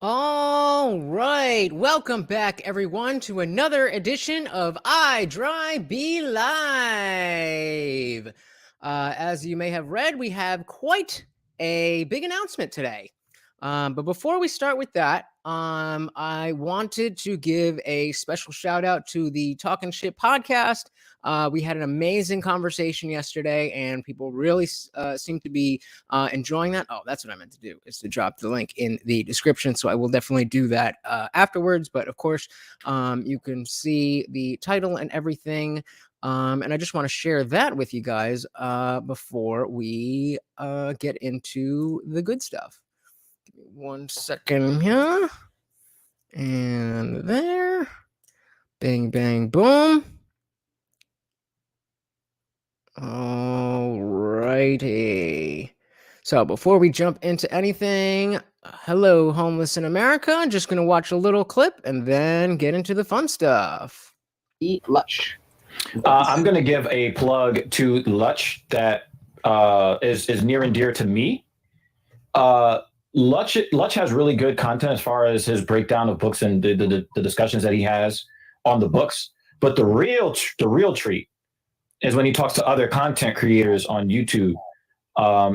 All right, welcome back everyone to another edition of IDRYB Live. As you may have read, we have quite a big announcement today. But before we start with that, I wanted to give a special shout out to the Talking Shit podcast. We had an amazing conversation yesterday, and people really seem to be enjoying that. Oh, that's what I meant to do, is to drop the link in the description. So I will definitely do that afterwards. But of course, you can see the title and everything. And I just want to share that with you guys before we get into the good stuff. Give me 1 second here. And there. Bang, bang, boom. All righty. So before we jump into anything, hello, homeless in America. Just going to watch a little clip and then get into the fun stuff. Eat Lutch. I'm going to give a plug to Lutch that is near and dear to me. Lutch has really good content as far as his breakdown of books and the discussions that he has on the books. But the real treat is when he talks to other content creators on YouTube.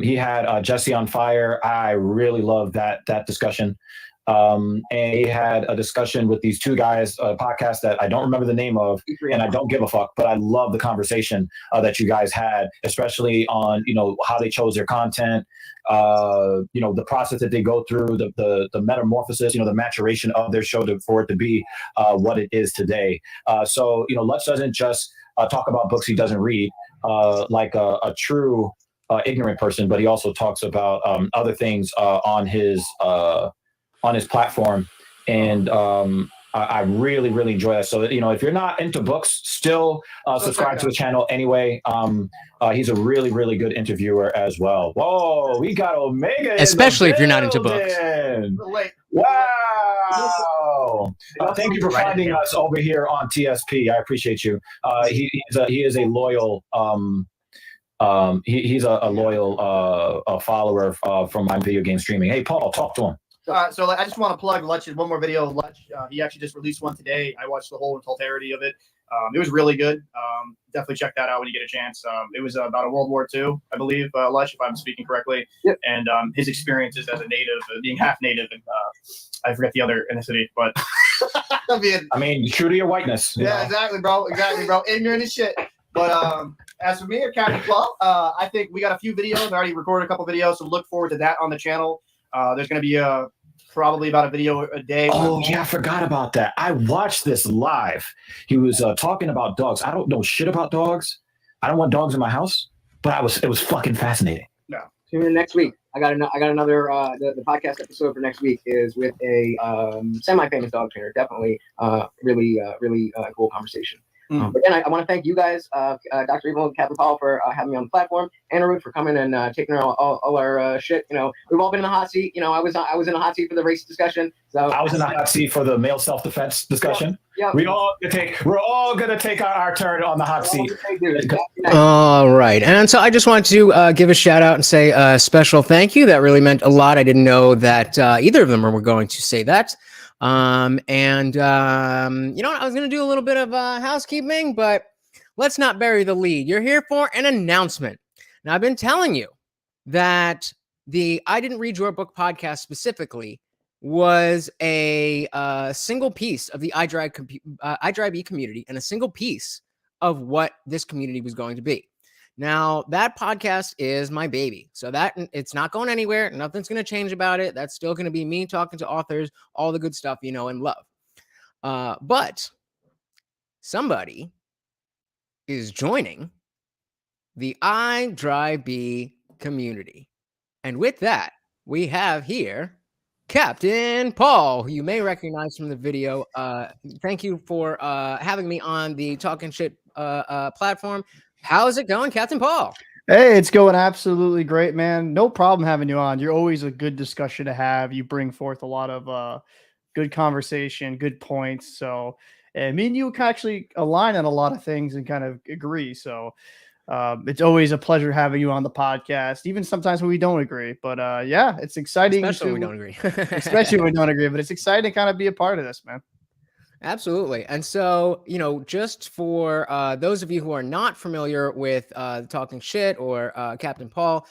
He had Jesse on Fire. I really love that discussion. And he had a discussion with these two guys, a podcast that I don't remember the name of, and I don't give a fuck, but I love the conversation that you guys had, especially on, how they chose their content, the process that they go through, the metamorphosis, the maturation of their show for it to be what it is today. So Lutch doesn't just talk about books he doesn't read like a true ignorant person, but he also talks about other things on his platform, and I really, really enjoy that. So if you're not into books, still subscribe to the channel anyway. He's a really, really good interviewer as well. Whoa, we got Omega, especially if you're not into books. Wow! Thank you for finding us over here on TSP. I appreciate you. He is a loyal. He's a loyal follower from my video game streaming. Hey, Paul, talk to him. So I just want to plug Lutch. One more video of Lutch. He actually just released one today. I watched the whole entirety of it. It was really good. Definitely check that out when you get a chance. It was about a World War II, I believe, Lutch, if I'm speaking correctly. Yep. And his experiences as a native, being half native, and I forget the other ethnicity, but I mean, true to your whiteness. Yeah, exactly, bro. Exactly, bro. Ignorant as shit. But as for me or Captain Claw, I think we got a few videos. I already recorded a couple videos, so look forward to that on the channel. There's going to be probably about a video a day. Oh, yeah, I forgot about that. I watched this live. He was talking about dogs. I don't know shit about dogs. I don't want dogs in my house, but it was fucking fascinating. No. Tune in next week. I got another the podcast episode for next week is with a semi-famous dog trainer. Definitely really cool conversation. But then I want to thank you guys, Dr. Evil and Captain Paul, for having me on the platform, and Arud for coming and taking all our shit. We've all been in the hot seat. I was in the hot seat for the race discussion. So I was in the hot seat for the male self-defense discussion. Yeah. We're all gonna take our turn on the hot seat. All right, and so I just want to give a shout out and say a special thank you. That really meant a lot. I didn't know that either of them were going to say that. I was going to do a little bit of housekeeping, but let's not bury the lead. You're here for an announcement. Now, I've been telling you that the I Didn't Read Your Book podcast specifically was a single piece of the IDRYB community and a single piece of what this community was going to be. Now, that podcast is my baby. So that it's not going anywhere. Nothing's going to change about it. That's still going to be me talking to authors, all the good stuff you know and love. But somebody is joining the IDRYB community. And with that, we have here Captain Paul, who you may recognize from the video. Thank you for having me on the Talking Shit platform. How's it going, Captain Paul? Hey, it's going absolutely great, man. No problem having you on. You're always a good discussion to have. You bring forth a lot of good conversation, good points. So, and me and you can actually align on a lot of things and kind of agree. So, It's always a pleasure having you on the podcast, even sometimes when we don't agree. But yeah, it's exciting. Especially when we don't agree. Especially when we don't agree. But it's exciting to kind of be a part of this, man. Absolutely. And so, just for those of you who are not familiar with Talking Shit or Captain Paul,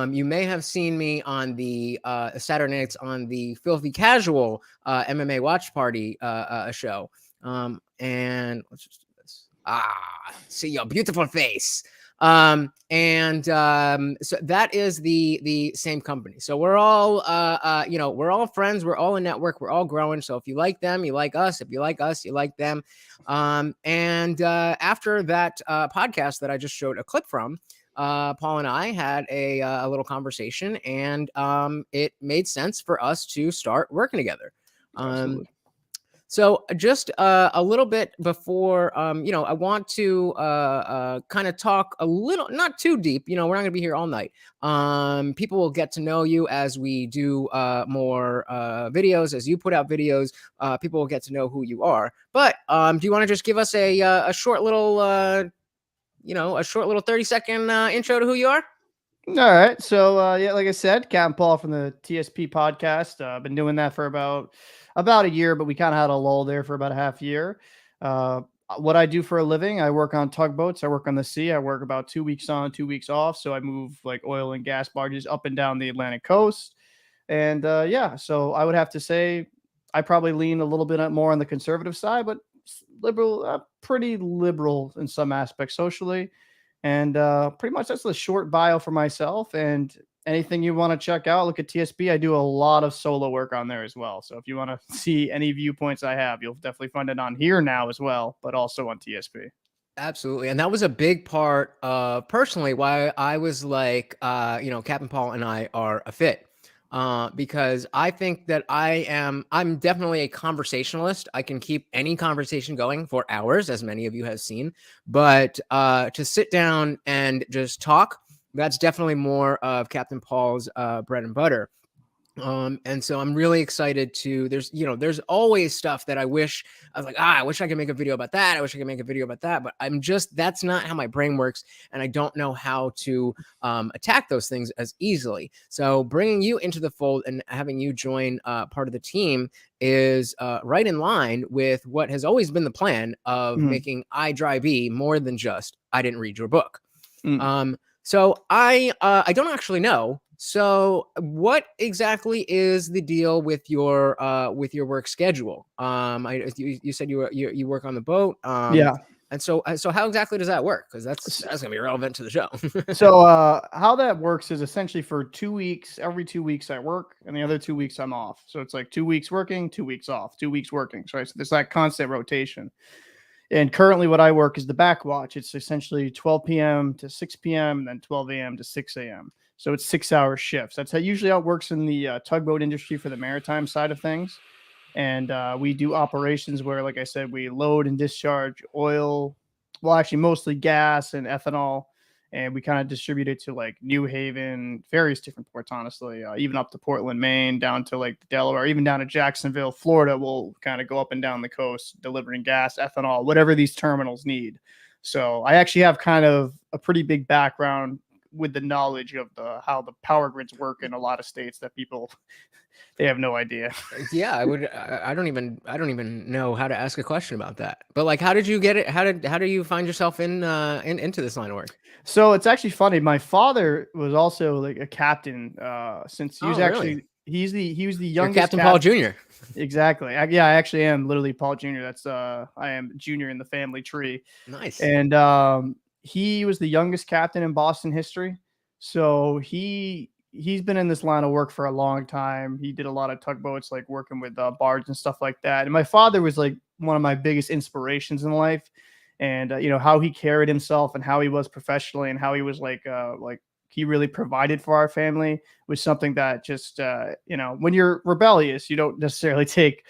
you may have seen me on the Saturday nights on the Filthy Casual MMA Watch Party show. And let's just do this. See your beautiful face. So that is the same company. So we're all we're all friends, we're all a network, we're all growing. So if you like them, you like us. If you like us, you like them. After that podcast that I just showed a clip from, Paul and I had a little conversation, and it made sense for us to start working together. Absolutely. So just a little bit before, I want to kind of talk a little, not too deep. We're not going to be here all night. People will get to know you as we do more videos, as you put out videos. People will get to know who you are. But do you want to just give us a short little, a short little 30-second intro to who you are? All right. So yeah, like I said, Captain Paul from the TSP podcast. I've been doing that for about a year, but we kind of had a lull there for about a half year. What I do for a living, I work on tugboats. I work on the sea. I work about 2 weeks on, 2 weeks off. So I move like oil and gas barges up and down the Atlantic coast. And yeah, so I would have to say I probably lean a little bit more on the conservative side, but liberal, pretty liberal in some aspects socially. And pretty much that's the short bio for myself. And anything you want to check out, look at TSP. I do a lot of solo work on there as well. So if you want to see any viewpoints I have, you'll definitely find it on here now as well, but also on TSP. Absolutely. And that was a big part of personally why I was like, Captain Paul and I are a fit. Because I think that I'm definitely a conversationalist. I can keep any conversation going for hours, as many of you have seen, but to sit down and just talk, that's definitely more of Captain Paul's bread and butter. And so I'm really excited there's always stuff that I wish I was like, I wish I could make a video about that. I wish I could make a video about that, but that's not how my brain works. And I don't know how to attack those things as easily. So bringing you into the fold and having you join part of the team is right in line with what has always been the plan of making IDRYB more than just, I didn't read your book. So I don't actually know. So what exactly is the deal with your work schedule? You said you work on the boat. Yeah. And so how exactly does that work? Because that's gonna be relevant to the show. So how that works is essentially for 2 weeks, every 2 weeks I work, and the other 2 weeks I'm off. So it's like 2 weeks working, 2 weeks off, 2 weeks working. So there's that constant rotation. And currently what I work is the back watch. It's essentially 12 p.m. to 6 p.m. and then 12 a.m. to 6 a.m. So it's 6-hour shifts. That's usually how it works in the tugboat industry for the maritime side of things. And we do operations where, like I said, we load and discharge oil, well, actually mostly gas and ethanol. And we kind of distribute it to like New Haven, various different ports, honestly, even up to Portland, Maine, down to like Delaware, even down to Jacksonville, Florida. We'll kind of go up and down the coast, delivering gas, ethanol, whatever these terminals need. So I actually have kind of a pretty big background with the knowledge of how the power grids work in a lot of states that people they have no idea. Yeah, I don't even know how to ask a question about that. But like, how did you get it? How do you find yourself into this line of work? So it's actually funny. My father was also like a captain since he was really? he was the youngest. You're Captain Paul Jr. Exactly. I actually am literally Paul Jr. That's I am junior in the family tree. Nice. And he was the youngest captain in Boston history. So he's been in this line of work for a long time. He did a lot of tugboats, like working with barges and stuff like that. And my father was like one of my biggest inspirations in life. And how he carried himself and how he was professionally and how he was like he really provided for our family was something that just when you're rebellious, you don't necessarily take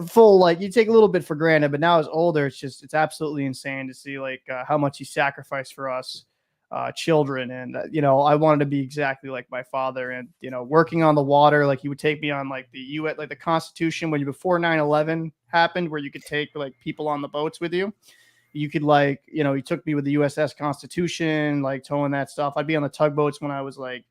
full, you take a little bit for granted. But now as older, it's absolutely insane to see how much he sacrificed for us children. And I wanted to be exactly like my father. And working on the water, he would take me on the Constitution before 9/11 happened, where you could take people on the boats with you. you could like, he took me with the USS Constitution, like towing that stuff. I'd be on the tugboats when I was like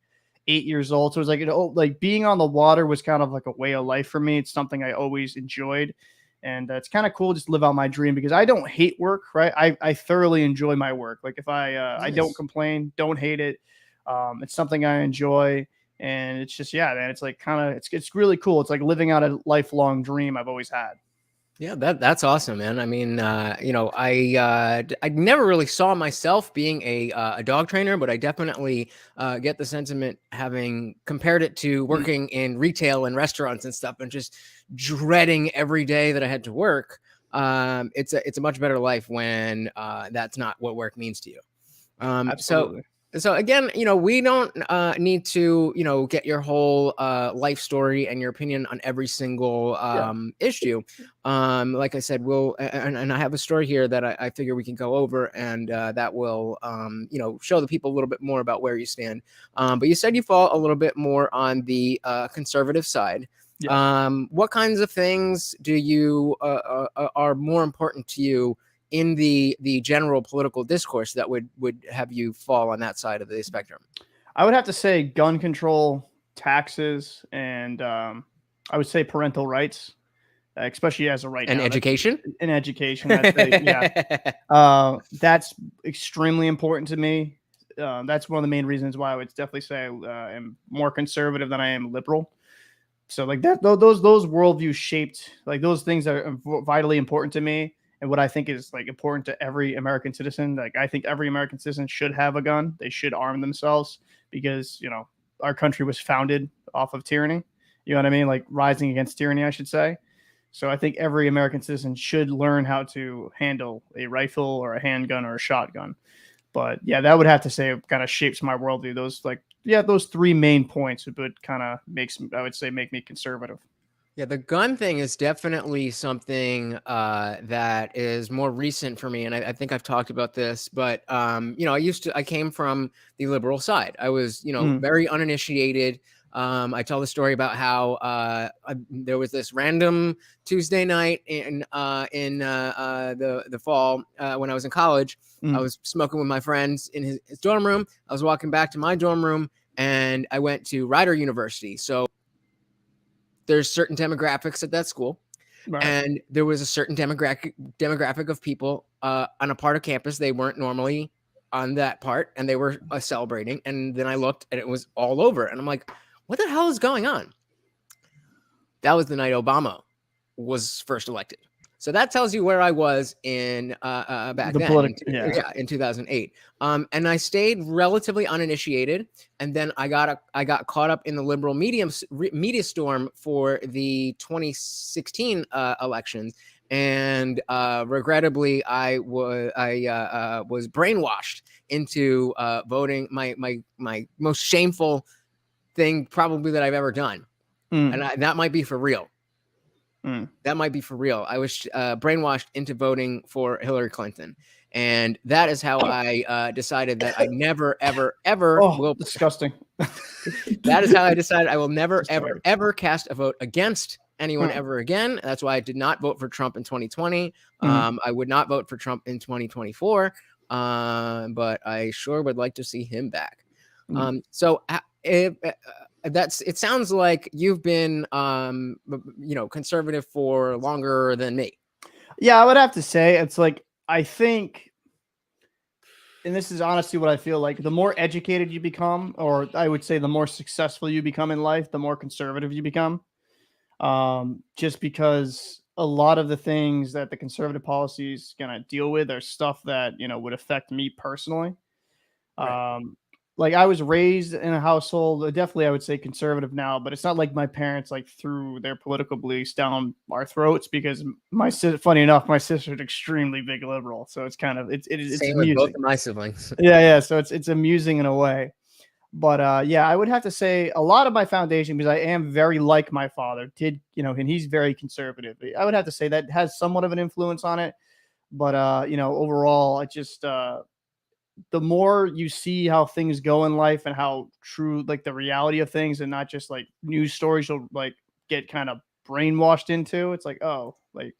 8 years old. So it was like, like being on the water was kind of like a way of life for me. It's something I always enjoyed. And it's kind of cool just to live out my dream because I don't hate work, right? I thoroughly enjoy my work. Like if I don't complain, don't hate it. It's something I enjoy. And it's just, yeah, man, it's like kind of, it's really cool. It's like living out a lifelong dream I've always had. Yeah, that's awesome, man. I mean, I never really saw myself being a dog trainer, but I definitely get the sentiment having compared it to working in retail and restaurants and stuff, and just dreading every day that I had to work. It's a much better life when that's not what work means to you. Absolutely. So again, we don't need to, get your whole life story and your opinion on every single issue. Like I said, and I have a story here that I figure we can go over, and that will, show the people a little bit more about where you stand. But you said you fall a little bit more on the conservative side. Yes. What kinds of things do you are more important to you in the general political discourse that would have you fall on that side of the spectrum? I would have to say gun control, taxes, and I would say parental rights, especially as a right and now. education. In education, that's extremely important to me. That's one of the main reasons why I would definitely say I am more conservative than I am liberal. So like that, those worldviews shaped, like those things are vitally important to me. And what I think is like important to every American citizen. Like I think every American citizen should have a gun. They should arm themselves because, our country was founded off of tyranny. You know what I mean? Like rising against tyranny, I should say. So I think every American citizen should learn how to handle a rifle or a handgun or a shotgun. But yeah, that would have to say it kind of shapes my worldview. Those three main points would kind of make me conservative. Yeah, the gun thing is definitely something that is more recent for me, and I think I've talked about this. But I came from the liberal side. I was, very uninitiated. I tell the story about how there was this random Tuesday night in the fall when I was in college. I was smoking with my friends in his dorm room. I was walking back to my dorm room, and I went to Rider University. So there's certain demographics at that school, right. And there was a certain demographic of people on a part of campus. They weren't normally on that part, and they were celebrating. And then I looked, and it was all over. And I'm like, what the hell is going on? That was the night Obama was first elected. So that tells you where I was in back then, in 2008. And I stayed relatively uninitiated, and then I got caught up in the liberal media storm for the 2016 elections, and regrettably, I was brainwashed into voting. My most shameful thing probably that I've ever done, and that might be for real. That might be for real. I was brainwashed into voting for Hillary Clinton. And that is how I decided that I never, ever, ever will. Disgusting. That is how I decided I will never, ever, ever cast a vote against anyone ever again. That's why I did not vote for Trump in 2020. I would not vote for Trump in 2024. But I sure would like to see him back. It sounds like you've been conservative for longer than me. Yeah, I would have to say it's like, I think, and this is honestly what I feel like, the more educated you become, or I would say the more successful you become in life, the more conservative you become. Just because a lot of the things that the conservative policies gonna deal with are stuff that, would affect me personally. Right. Like I was raised in a household, definitely I would say conservative now, but it's not like my parents like threw their political beliefs down our throats, because funny enough, my sister's extremely big liberal. So it's kind of, it's Same with both of my siblings. Yeah. So it's amusing in a way, but I would have to say a lot of my foundation, because I am very like my father and he's very conservative. I would have to say that has somewhat of an influence on it, but overall, I just, the more you see how things go in life and how true, like the reality of things, and not just like news stories you'll like get kind of brainwashed into, it's like, oh, like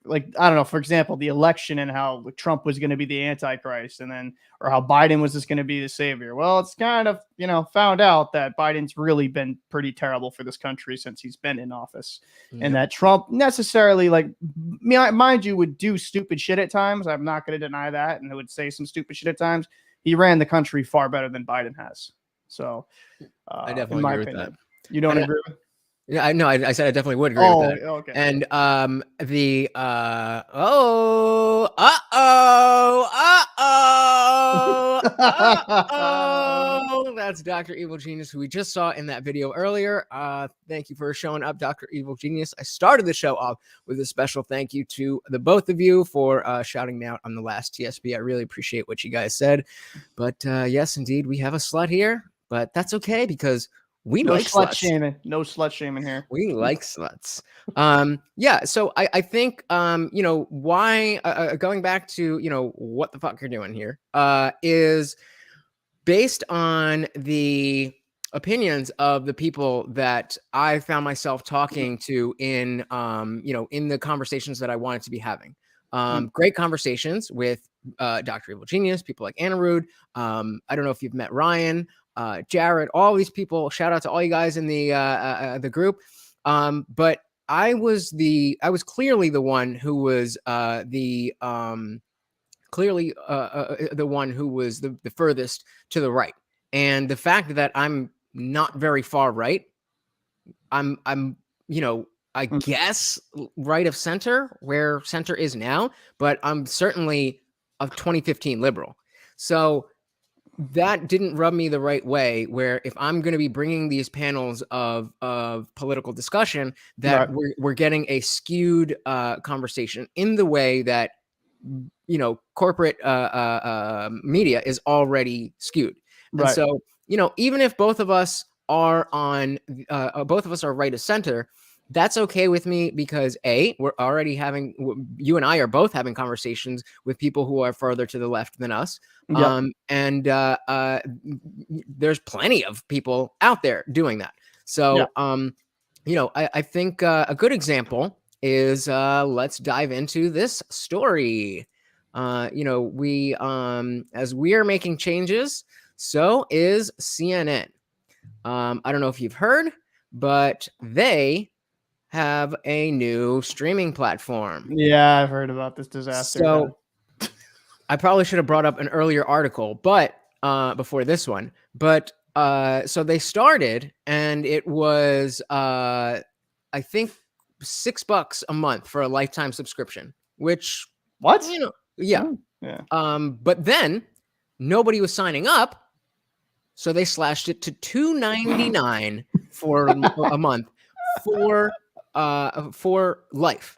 like, I don't know, for example, the election and how Trump was going to be the Antichrist, and then, or how Biden was just going to be the savior. Well, it's kind of, found out that Biden's really been pretty terrible for this country since he's been in office, and that Trump necessarily, like, mind you, would do stupid shit at times. I'm not going to deny that, and would say some stupid shit at times. He ran the country far better than Biden has. So, I definitely agree with that. You don't agree with? Yeah, I know. I said I definitely would agree with that. Okay. And that's Dr. Evil Genius, who we just saw in that video earlier. Thank you for showing up, Dr. Evil Genius. I started the show off with a special thank you to the both of you for shouting me out on the last TSP. I really appreciate what you guys said. But yes, indeed, we have a slut here, but that's okay because we no like slut sluts. shaming. No slut shaming here. We like sluts. Yeah. So I think, why, going back to, what the fuck you're doing here, is based on the opinions of the people that I found myself talking to in the conversations that I wanted to be having. Great conversations with Dr. Evil Genius, people like IDRYB. I don't know if you've met Ryan, Jared, all these people. Shout out to all you guys in the group. But I was clearly the one who was the one who was the furthest to the right. And the fact that I'm not very far right, I'm I guess right of center, where center is now, but I'm certainly a 2015 liberal. So that didn't rub me the right way, where if I'm going to be bringing these panels of political discussion, that we're getting a skewed conversation in the way that, corporate media is already skewed. And so, even if both of us are right of center, that's okay with me, because we're already you and I are both having conversations with people who are further to the left than us. And there's plenty of people out there doing that. So, I think a good example is, let's dive into this story. We, as we are making changes, so is CNN. I don't know if you've heard, but they have a new streaming platform. Yeah, I've heard about this disaster. So I probably should have brought up an earlier article, but before this one. But so they started, and it was I think $6 a month for a lifetime subscription. Which what? Yeah. But then nobody was signing up, so they slashed it to $2.99 for a month for life.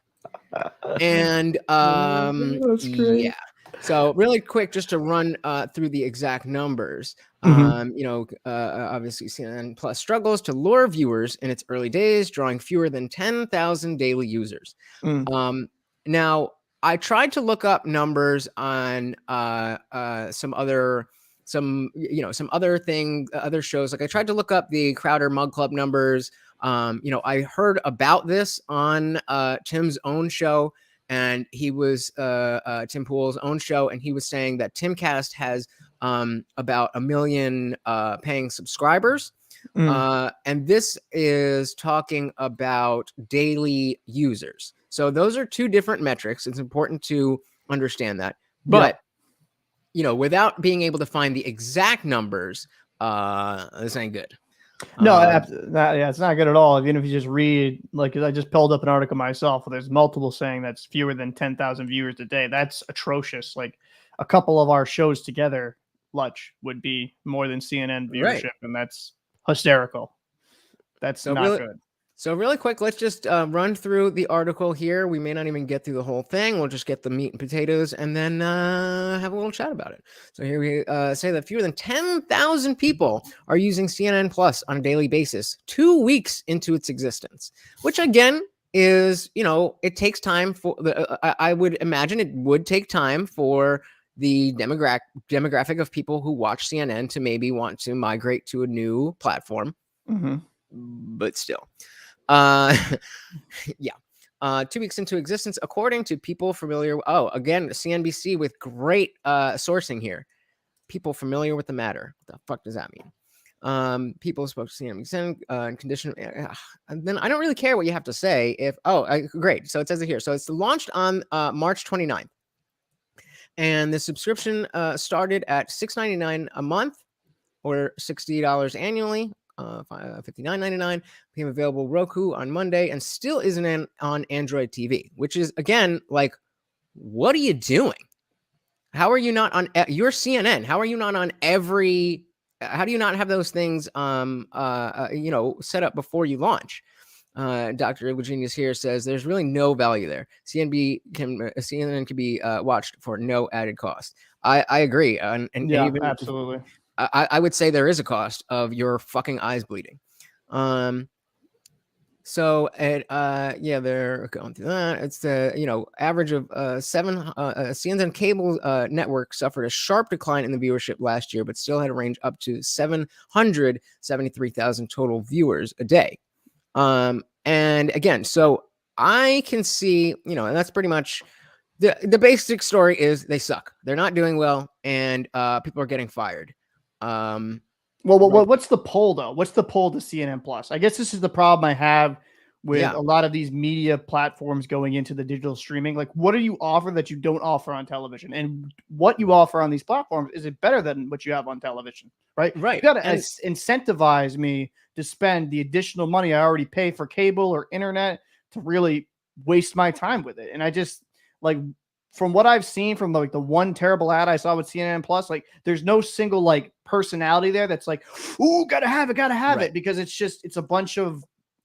And that's great. Yeah. So really quick, just to run through the exact numbers. Obviously CNN Plus struggles to lure viewers in its early days, drawing fewer than 10,000 daily users. Now, I tried to look up numbers on some other shows. Like I tried to look up the Crowder Mug Club numbers. I heard about this on Tim's own show, and he was Tim Pool's own show, and he was saying that Timcast has about 1 million paying subscribers. And this is talking about daily users. So those are two different metrics. It's important to understand that. But, without being able to find the exact numbers, this ain't good. No, it's not good at all. Even if you just read, like, I just pulled up an article myself, there's multiple saying that's fewer than 10,000 viewers a day. That's atrocious. Like a couple of our shows together, Lutch, would be more than CNN viewership, and that's hysterical. That's not good. So really quick, let's just run through the article here. We may not even get through the whole thing. We'll just get the meat and potatoes and then have a little chat about it. So here we say that fewer than 10,000 people are using CNN Plus on a daily basis 2 weeks into its existence, which again is, it takes time for I would imagine it would take time for the demographic of people who watch CNN to maybe want to migrate to a new platform. But still. Yeah. 2 weeks into existence, according to people familiar. Oh, again, CNBC with great sourcing here. People familiar with the matter. What the fuck does that mean? People spoke to CNBC and condition. And then I don't really care what you have to say. Great. So it says it here. So it's launched on March 29th. And the subscription started at $6.99 a month or $60 annually. $59.99 became available Roku on Monday and still isn't on Android TV, which is, again, like, what are you doing? How are you not on your CNN? How are you not on every? How do you not have those things, set up before you launch? Dr. Evil Genius here says there's really no value there. CNN can be watched for no added cost. I agree, and Yeah, even, absolutely. I would say there is a cost of your fucking eyes bleeding. So they're going through that. It's the average of CNN cable network suffered a sharp decline in the viewership last year, but still had a range up to 773,000 total viewers a day. And again, so I can see, and that's pretty much the basic story is they suck. They're not doing well, and people are getting fired. What's the poll though? What's the poll to CNN Plus? I guess this is the problem I have with a lot of these media platforms going into the digital streaming. Like, what do you offer that you don't offer on television? And what you offer on these platforms, is it better than what you have on television? Right. Right. You got to incentivize me to spend the additional money I already pay for cable or internet to really waste my time with it. And I just, like, from what I've seen from like the one terrible ad I saw with CNN Plus, like, there's no single like personality there that's like, ooh, gotta have it, because it's just a bunch of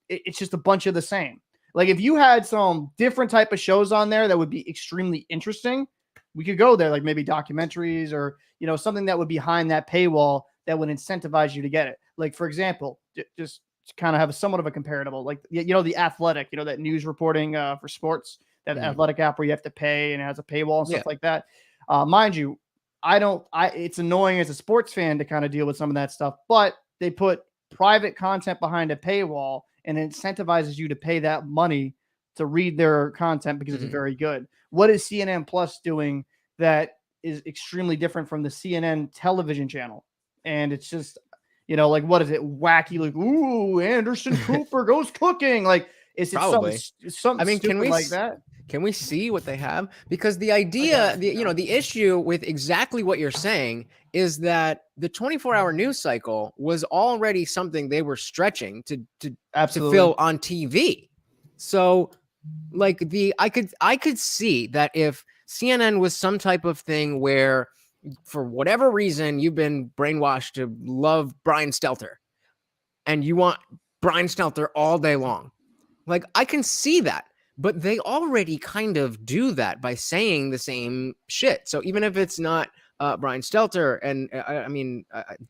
the same. Like, if you had some different type of shows on there that would be extremely interesting, we could go there, like maybe documentaries or something that would be behind that paywall that would incentivize you to get it. Like, for example, just to kind of have somewhat of a comparable, like The Athletic, that news reporting for sports. That Athletic app where you have to pay and it has a paywall and stuff like that. Mind you, it's annoying as a sports fan to kind of deal with some of that stuff, but they put private content behind a paywall and it incentivizes you to pay that money to read their content because it's very good. What is CNN Plus doing that is extremely different from the CNN television channel? And it's just, like, what is it? Wacky, like, ooh, Anderson Cooper goes cooking. Like, is it something stupid like that? Can we see what they have? Because the idea, the issue with exactly what you're saying is that the 24-hour news cycle was already something they were stretching to fill on TV. So, like, I could see that if CNN was some type of thing where, for whatever reason, you've been brainwashed to love Brian Stelter, and you want Brian Stelter all day long. Like, I can see that. But they already kind of do that by saying the same shit. So even if it's not Brian Stelter and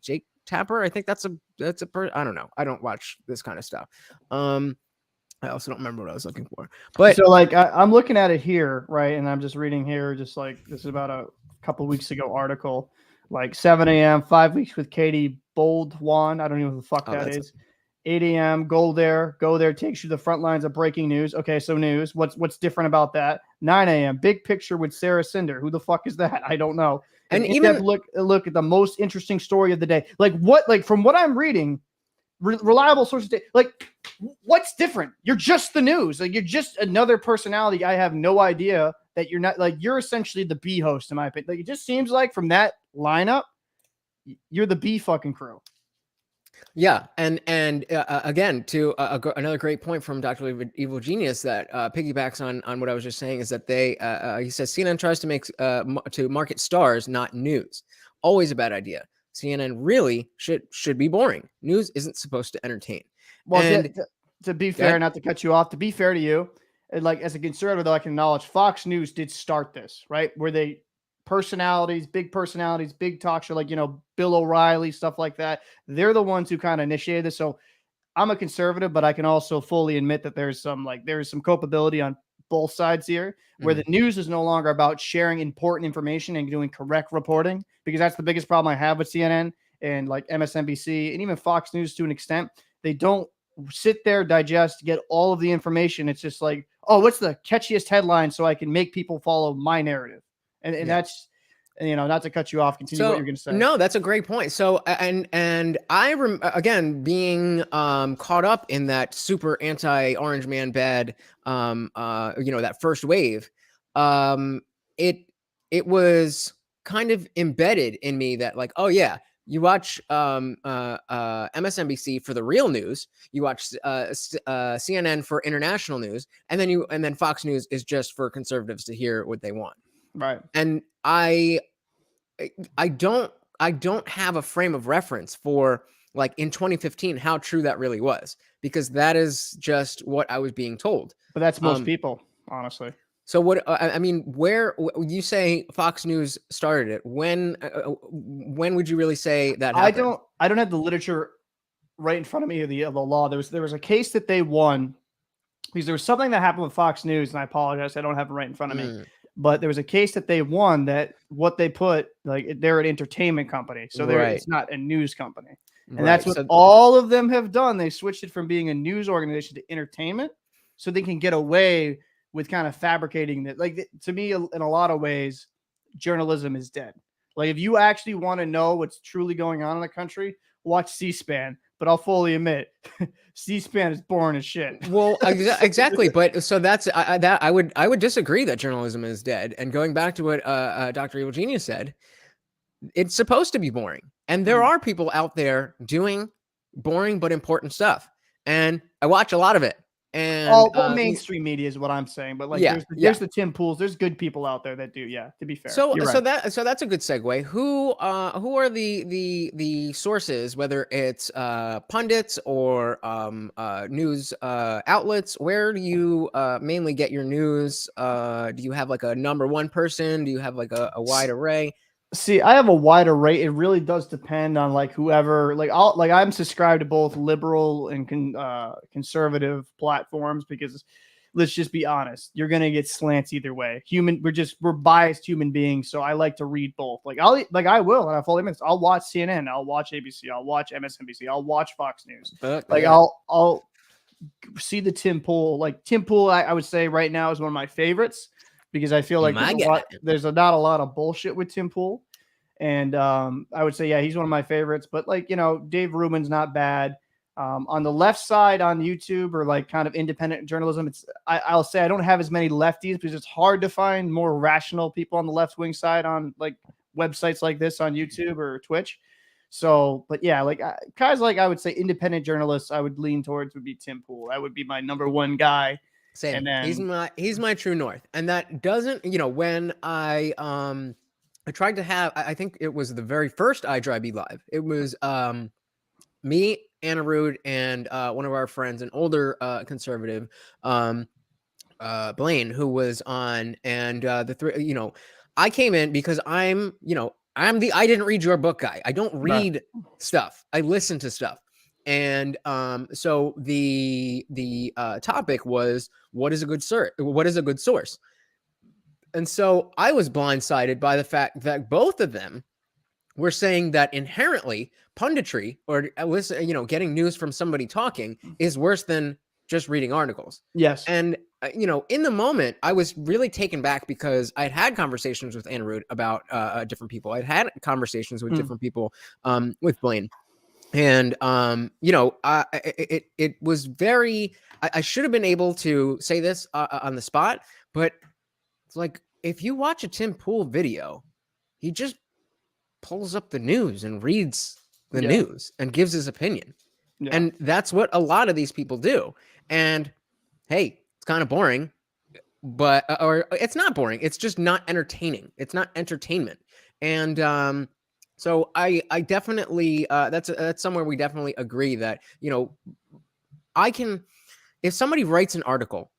Jake Tapper, I think that's I don't know. I don't watch this kind of stuff. I also don't remember what I was looking for. But so, like, I'm looking at it here, right? And I'm just reading here, just like, this is about a couple of weeks ago article, like 7 a.m., 5 weeks with Katie Boldwan. I don't know who the fuck that is. 8 a.m. Go there takes you to the front lines of breaking news. Okay, so news. What's different about that? 9 a.m. Big picture with Sarah Cinder. Who the fuck is that? I don't know. And even look at the most interesting story of the day. Like, from what I'm reading, reliable sources. Like, what's different? You're just the news. Like, you're just another personality. I have no idea that you're not, like, you're essentially the B host, in my opinion. Like, it just seems like from that lineup, you're the B fucking crew. Yeah, and again, to another great point from Dr. Evil Genius that piggybacks on what I was just saying is that he says CNN tries to market stars, not news. Always a bad idea. CNN really should be boring. News isn't supposed to entertain. Well, to be fair, not to cut you off, to be fair to you, like, as a conservative, though, I can acknowledge Fox News did start this, right? Where they big personalities, big talk show, like, Bill O'Reilly, stuff like that. They're the ones who kind of initiated this. So I'm a conservative, but I can also fully admit that there's some culpability on both sides here, where the news is no longer about sharing important information and doing correct reporting, because that's the biggest problem I have with CNN and like MSNBC and even Fox News to an extent. They don't sit there, digest, get all of the information. It's just like, oh, what's the catchiest headline so I can make people follow my narrative. And that's, not to cut you off, continue what you're going to say. No, that's a great point. So, and again, being caught up in that super anti-Orange Man bad, that first wave, it was kind of embedded in me that like, oh yeah, you watch MSNBC for the real news, you watch CNN for international news, and then Fox News is just for conservatives to hear what they want. Right. And I don't have a frame of reference for like in 2015 how true that really was, because that is just what I was being told. But that's most people, honestly. So what I mean, where you say Fox News started it? When would you really say that happened? I don't have the literature right in front of me of the law. There was a case that they won because there was something that happened with Fox News, and I apologize, I don't have it right in front of me. But there was a case that they won that what they put, like, they're an entertainment company, so it's not a news company, and that's what all of them have done. They switched it from being a news organization to entertainment, so they can get away with kind of fabricating that. Like, to me, in a lot of ways, journalism is dead. Like, if you actually want to know what's truly going on in the country, watch C-SPAN. But I'll fully admit, C-SPAN is boring as shit. Well, exactly. But so that's I would disagree that journalism is dead. And going back to what Dr. Evil Genius said, it's supposed to be boring, and there are people out there doing boring but important stuff, and I watch a lot of it. And mainstream media is what I'm saying, but like, there's the Tim Pools, there's good people out there that do. Yeah, to be fair. So that's a good segue. Who are the sources, whether it's pundits or news outlets? Where do you mainly get your news? Do you have like a number one person? Do you have like a wide array? See, I have a wide array. It really does depend on like whoever. Like I'm subscribed to both liberal and conservative platforms, because let's just be honest, you're gonna get slants either way. We're biased human beings, so I like to read both. Like I will, and I fully admit, I'll watch CNN, I'll watch ABC, I'll watch MSNBC, I'll watch Fox News. I'll see the Tim Pool. Like Tim Pool, I would say right now is one of my favorites, because I feel like there's not a lot of bullshit with Tim Pool. And I would say, yeah, he's one of my favorites. But like, Dave Rubin's not bad. On the left side on YouTube, or like kind of independent journalism, I'll say I don't have as many lefties, because it's hard to find more rational people on the left wing side on like websites like this on YouTube or Twitch. So, but yeah, like guys, like I would say independent journalists, I would lean towards would be Tim Pool. That would be my number one guy. Same. And then, he's my true north. And that doesn't, when I tried to have, I think it was the very first IDRYB live. It was me, Anna Rude, and one of our friends, an older conservative, Blaine, who was on, and the three, I came in because I'm the I didn't read your book guy. I don't read stuff. I listen to stuff. And so the topic was, what is a good source? And so I was blindsided by the fact that both of them were saying that inherently punditry, or getting news from somebody talking, is worse than just reading articles. Yes. And in the moment, I was really taken back, because I'd had conversations with Anna Rude about different people. I'd had conversations with different people with Blaine. And, it was very, I should have been able to say this on the spot, but it's like, if you watch a Tim Pool video, he just pulls up the news and reads the news and gives his opinion. Yeah. And that's what a lot of these people do. And hey, it's kind of boring, but, or it's not boring. It's just not entertaining. It's not entertainment. And, so I definitely that's somewhere we definitely agree that if somebody writes an article,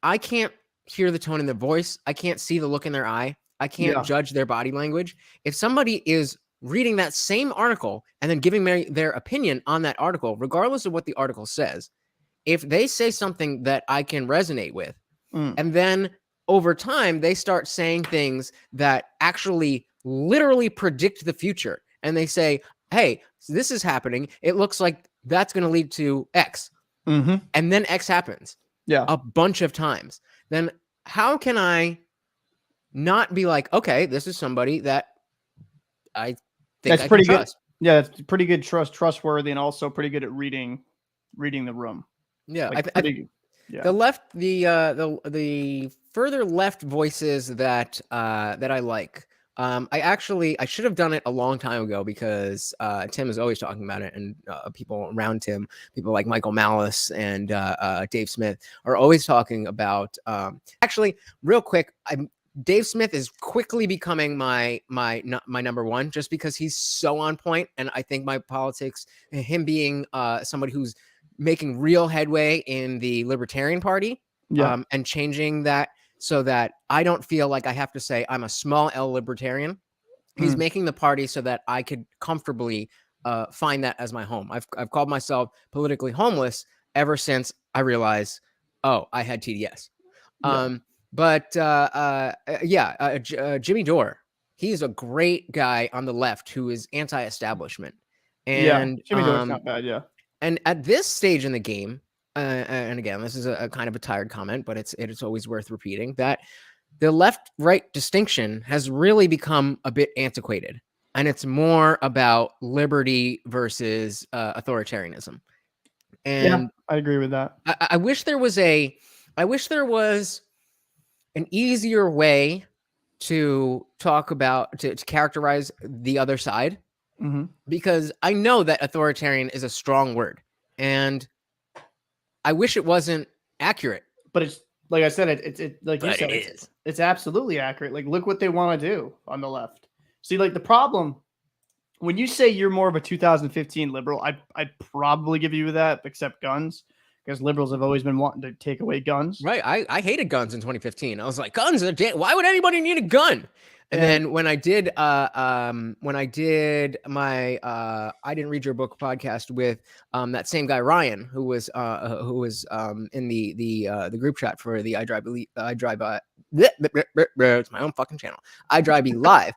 I can't hear the tone in their voice, I can't see the look in their eye, I can't judge their body language. If somebody is reading that same article and then giving their opinion on that article, regardless of what the article says, if they say something that I can resonate with, and then over time they start saying things that actually literally predict the future, and they say, hey, this is happening, it looks like that's going to lead to X, and then X happens, Yeah. a bunch of times, then how can I not be like, okay, this is somebody that I think That's I pretty can good. trust. Yeah, it's pretty good, trustworthy, and also pretty good at reading the room. Yeah, Like pretty good. Yeah. the left, the further left voices that that I like. I should have done it a long time ago because Tim is always talking about it, and people around Tim, people like Michael Malice and Dave Smith, are always talking about. Actually, real quick, Dave Smith is quickly becoming my number one, just because he's so on point, and I think my politics, him being somebody who's making real headway in the Libertarian Party, Yeah. and changing that so that I don't feel like I have to say I'm a small L libertarian. He's making the party so that I could comfortably find that as my home. I've called myself politically homeless ever since I realized, oh, I had TDS. Yeah. Jimmy Dore, he's a great guy on the left who is anti-establishment. Yeah. And Jimmy Dore's not bad. Yeah. and at this stage in the game, and again, this is a kind of a tired comment, but it's always worth repeating, that the left-right distinction has really become a bit antiquated, and it's more about liberty versus authoritarianism. And yeah, I agree with that. I wish there was an easier way to talk about, to characterize the other side, because I know that authoritarian is a strong word, and I wish it wasn't accurate. But it's like I said, it's like you said, it is. It's absolutely accurate. Like, look what they want to do on the left. See, like the problem when you say you're more of a 2015 liberal, I'd probably give you that, except guns, because liberals have always been wanting to take away guns. Right. I hated guns in 2015. I was like, guns are why would anybody need a gun? And then when I did my I didn't read your book podcast with that same guy Ryan, who was in the group chat for the IDRYB, it's my own fucking channel, IDRYB Live.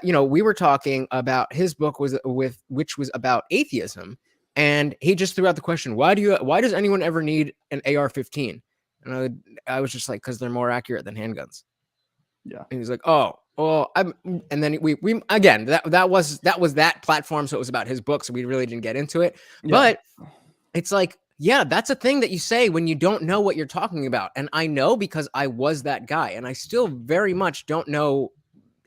We were talking about his book which was about atheism, and he just threw out the question, why does anyone ever need an AR-15? And I was just like, because they're more accurate than handguns. Yeah. And he's like, oh, well, and then we again, that was that platform. So it was about his book. So we really didn't get into it, but it's like, yeah, that's a thing that you say when you don't know what you're talking about. And I know, because I was that guy, and I still very much don't know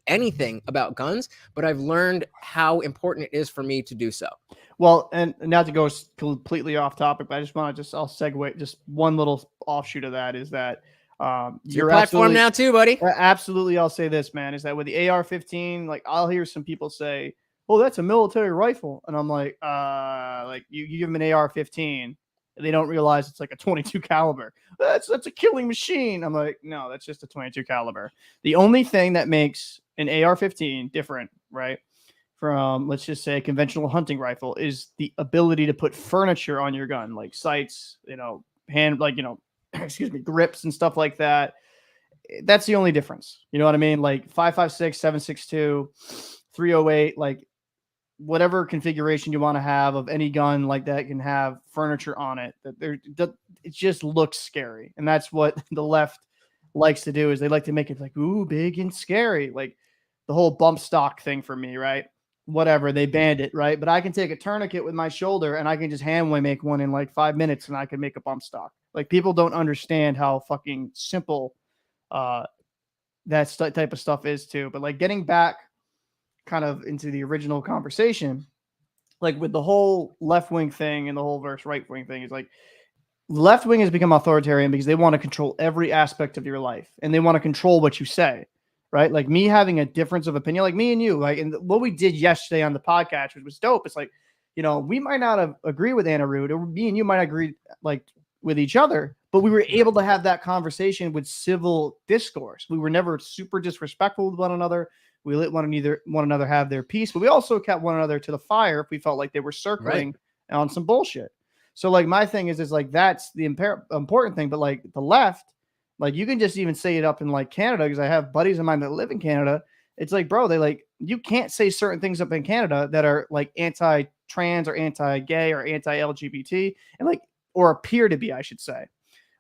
anything about guns, but I've learned how important it is for me to do so. Well, and not to go completely off topic, but I just want to I'll segue just one little offshoot of that is that your platform now too, buddy. Absolutely. I'll say this, man, is that with the AR-15, like I'll hear some people say, oh, that's a military rifle. And I'm like you give them an AR-15 and they don't realize it's like a 22 caliber. That's a killing machine. I'm like, no, that's just a 22 caliber. The only thing that makes an AR-15 different, right, from, let's just say, a conventional hunting rifle is the ability to put furniture on your gun, like sights, excuse me, grips and stuff like that. That's the only difference. You know what I mean? Like 5.56, 7.62, 308, like whatever configuration you want to have of any gun like that can have furniture on it. It just looks scary. And that's what the left likes to do, is they like to make it like, ooh, big and scary. Like the whole bump stock thing for me, right? Whatever, they banned it, right? But I can take a tourniquet with my shoulder and I can just hand make one in like 5 minutes, and I can make a bump stock. Like, people don't understand how fucking simple that type of stuff is too. But like, getting back kind of into the original conversation, like with the whole left-wing thing and the whole versus right-wing thing, is like left-wing has become authoritarian because they want to control every aspect of your life, and they want to control what you say. Right? Like me having a difference of opinion, like me and you, like, and what we did yesterday on the podcast, which was dope. It's like, we might not agree with Anna Rude, or me and you might agree like with each other, but we were able to have that conversation with civil discourse. We were never super disrespectful with one another. We let one another have their peace, but we also kept one another to the fire if we felt like they were circling on some bullshit. So like, my thing is like, that's the important thing. But like the left, like, you can just even say it up in like Canada, because I have buddies of mine that live in Canada. It's like, bro, you can't say certain things up in Canada that are like anti-trans or anti-gay or anti-LGBT, and like, or appear to be, I should say.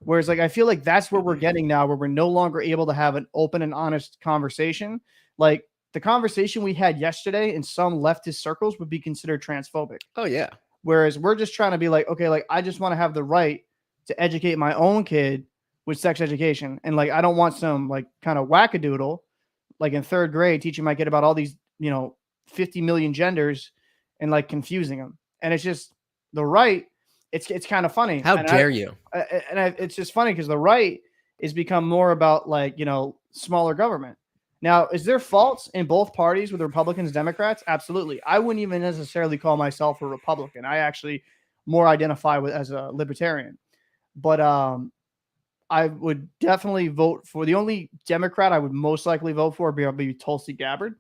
Whereas like I feel like that's where we're getting now, where we're no longer able to have an open and honest conversation. Like the conversation we had yesterday in some leftist circles would be considered transphobic. Oh yeah. Whereas we're just trying to be like, okay, like I just want to have the right to educate my own kid with sex education. And like I don't want some like kind of wackadoodle like in third grade teaching my kid about all these, 50 million genders and like confusing them. And it's just the right. It's kind of funny. How dare you? It's just funny because the right is become more about like, smaller government. Now, is there faults in both parties with Republicans and Democrats? Absolutely. I wouldn't even necessarily call myself a Republican. I actually more identify with as a libertarian. But I would definitely vote for the only Democrat I would most likely vote for would be Tulsi Gabbard.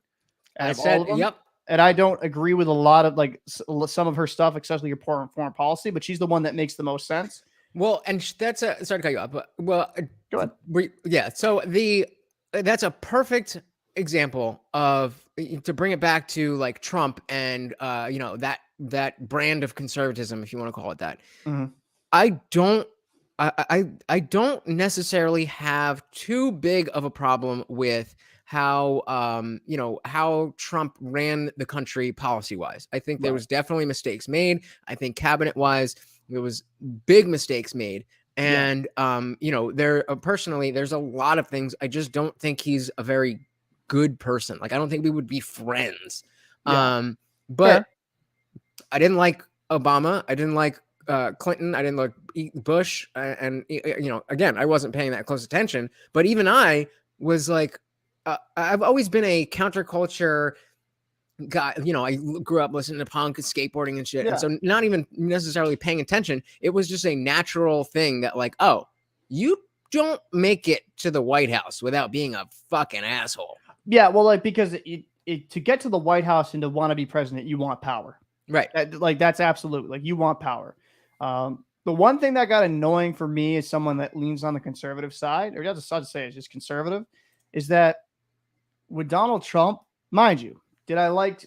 I said, yep. And I don't agree with a lot of like some of her stuff, especially your foreign policy, but she's the one that makes the most sense. Well, and that's sorry to cut you off, but Go ahead. Yeah. So that's a perfect example of, to bring it back to like Trump and that brand of conservatism, if you want to call it that. Mm-hmm. I don't necessarily have too big of a problem with how how Trump ran the country policy wise. I think there was definitely mistakes made. I think cabinet wise there was big mistakes made. And personally, there's a lot of things. I just don't think he's a very good person. Like I don't think we would be friends. Yeah. But I didn't like Obama. I didn't like Clinton. I didn't like Bush. And again, I wasn't paying that close attention. But even I was like, I've always been a counterculture guy. I grew up listening to punk and skateboarding and shit. Yeah. And so not even necessarily paying attention. It was just a natural thing that like, oh, you don't make it to the White House without being a fucking asshole. Yeah. Well, like, because to get to the White House and to want to be president, you want power. Right. Like that's absolute. Like you want power. The one thing that got annoying for me as someone that leans on the conservative side, or just to say it's just conservative, is that with Donald Trump, mind you, did I like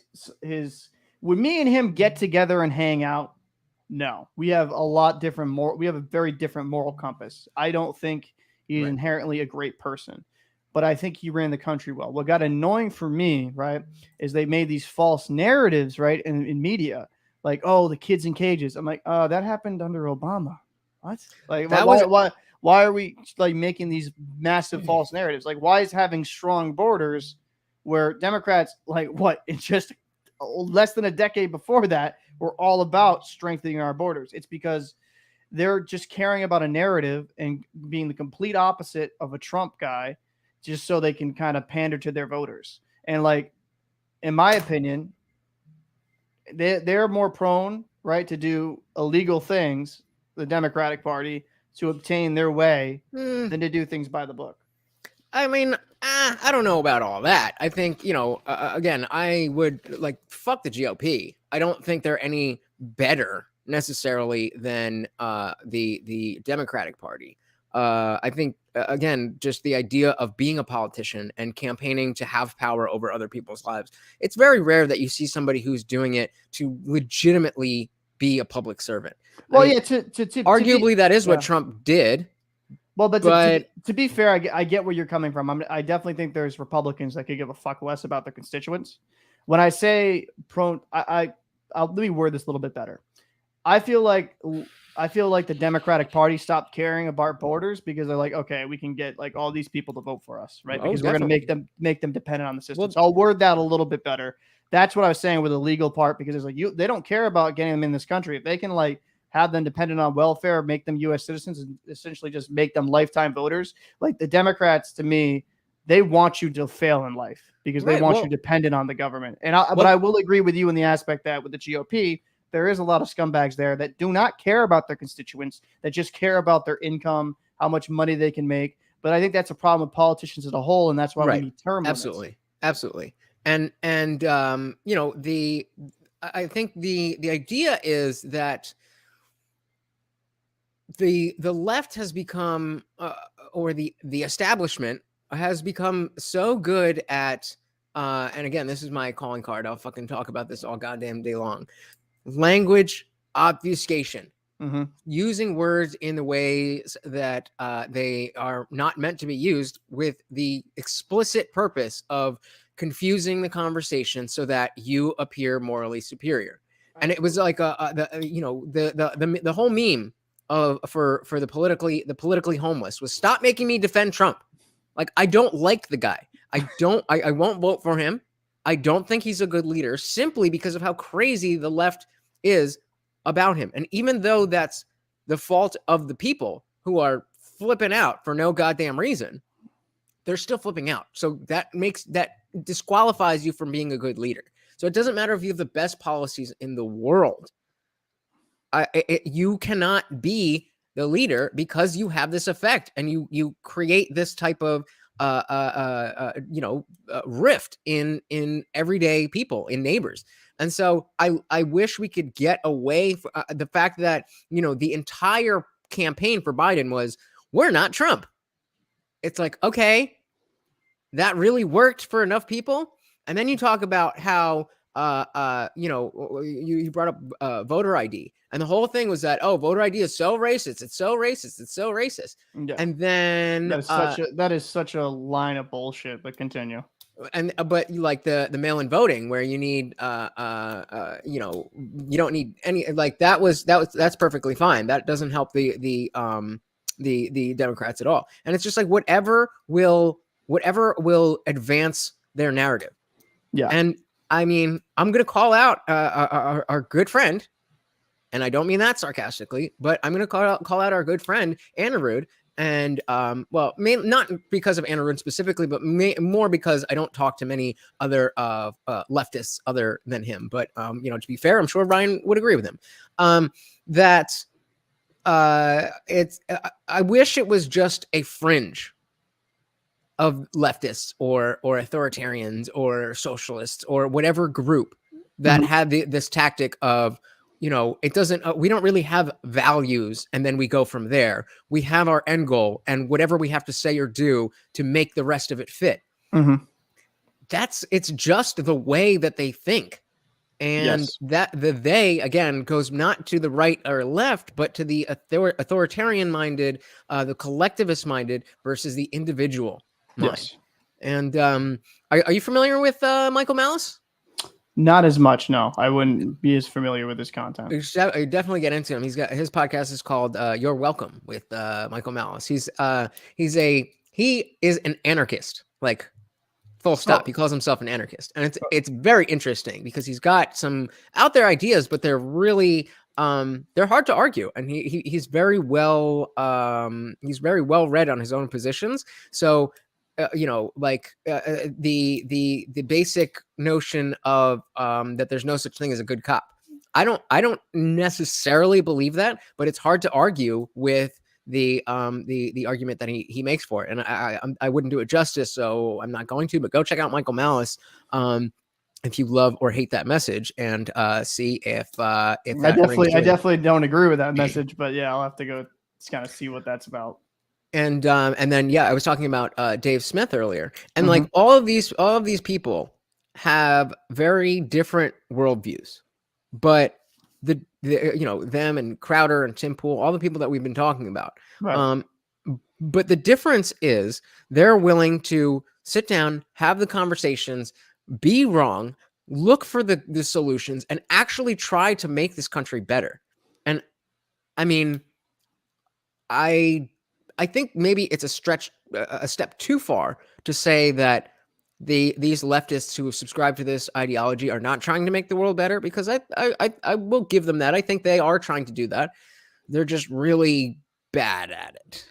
would me and him get together and hang out? No, we have we have a very different moral compass. I don't think he's inherently a great person, but I think he ran the country well. What got annoying for me, right, is they made these false narratives, right, in media, like, oh, the kids in cages. I'm like, that happened under Obama. What? Like, why are we like making these massive false narratives? Like, why is having strong borders where Democrats, like what, in just less than a decade before that, were all about strengthening our borders? It's because they're just caring about a narrative and being the complete opposite of a Trump guy, just so they can kind of pander to their voters. And like, in my opinion, they're more prone, right, to do illegal things, the Democratic Party, to obtain their way than to do things by the book. I mean, I don't know about all that. I think, again, I would like fuck the GOP. I don't think they're any better necessarily than the Democratic Party. I think, again, just the idea of being a politician and campaigning to have power over other people's lives. It's very rare that you see somebody who's doing it to legitimately be a public servant. Well, I mean, arguably that is what Trump did. Well, but to be fair, I get where you're coming from. I definitely think there's Republicans that could give a fuck less about their constituents. When I say prone, let me word this a little bit better. I feel like the Democratic Party stopped caring about borders because they're like, okay, we can get like all these people to vote for us, right? Because we're going to make them dependent on the system. So I'll word that a little bit better. That's what I was saying with the legal part, because it's like they don't care about getting them in this country. If they can like have them dependent on welfare, make them U.S. citizens, and essentially just make them lifetime voters. Like the Democrats, to me, they want you to fail in life because they want you dependent on the government. But I will agree with you in the aspect that with the GOP, there is a lot of scumbags there that do not care about their constituents, that just care about their income, how much money they can make. But I think that's a problem with politicians as a whole, and that's why we need term limits. Absolutely. And I think the idea is that the left has become, or the establishment has become so good at, and again, this is my calling card. I'll fucking talk about this all goddamn day long. Language obfuscation. using words in the ways that they are not meant to be used, with the explicit purpose of confusing the conversation so that you appear morally superior. And it was like the whole meme for the politically homeless was, stop making me defend Trump. Like, I don't like the guy. I won't vote for him. I don't think he's a good leader, simply because of how crazy the left is about him. And even though that's the fault of the people who are flipping out for no goddamn reason, they're still flipping out. So that disqualifies you from being a good leader. So it doesn't matter if you have the best policies in the world. You cannot be the leader because you have this effect, and you create this type of rift in everyday people, in neighbors. And so I wish we could get away from the fact that, the entire campaign for Biden was, we're not Trump. It's like, okay, that really worked for enough people. And then you talk about how, you brought up voter ID, and the whole thing was that, oh, voter ID is so racist. It's so racist. It's so racist. Yeah. And then that is such a line of bullshit, but continue. But like the mail-in voting, where you need you don't need any, like, that's perfectly fine. That doesn't help the Democrats at all. And it's just like, whatever will advance their narrative. Yeah. And I mean, I'm going to call out our good friend, and I don't mean that sarcastically, but I'm going to call out our good friend Anirudh. And not because of Anirudh specifically, but more because I don't talk to many other leftists other than him. But to be fair, I'm sure Ryan would agree with him. I wish it was just a fringe of leftists or authoritarians or socialists or whatever group that had this tactic of, it doesn't, we don't really have values, and then we go from there. We have our end goal, and whatever we have to say or do to make the rest of it fit. It's just the way that they think. And that they, again, goes not to the right or left, but to the authoritarian minded, the collectivist minded versus the individual mind. Yes. And are you familiar with Michael Malice? Not as much, no. I wouldn't be as familiar with his content. You should definitely get into him. His podcast is called You're Welcome with Michael Malice. He is an anarchist, like, full stop. He calls himself an anarchist, and it's very interesting because he's got some out there ideas, but they're really they're hard to argue, and he's very well read on his own positions. So the basic notion of that there's no such thing as a good cop. I don't necessarily believe that, but it's hard to argue with the argument that he makes for it, and I wouldn't do it justice, so I'm not going to. But go check out Michael Malice if you love or hate that message, and see if that I definitely don't agree with that message, but yeah, I'll have to go kind of see what that's about. And then I was talking about Dave Smith earlier, and like all of these people have very different worldviews, but them and Crowder and Tim Pool, all the people that we've been talking about. Right. But the difference is they're willing to sit down, have the conversations, be wrong, look for the solutions, and actually try to make this country better. And I mean, I think maybe it's a step too far to say that these leftists who subscribe to this ideology are not trying to make the world better, because I will give them that. I think they are trying to do that. They're just really bad at it.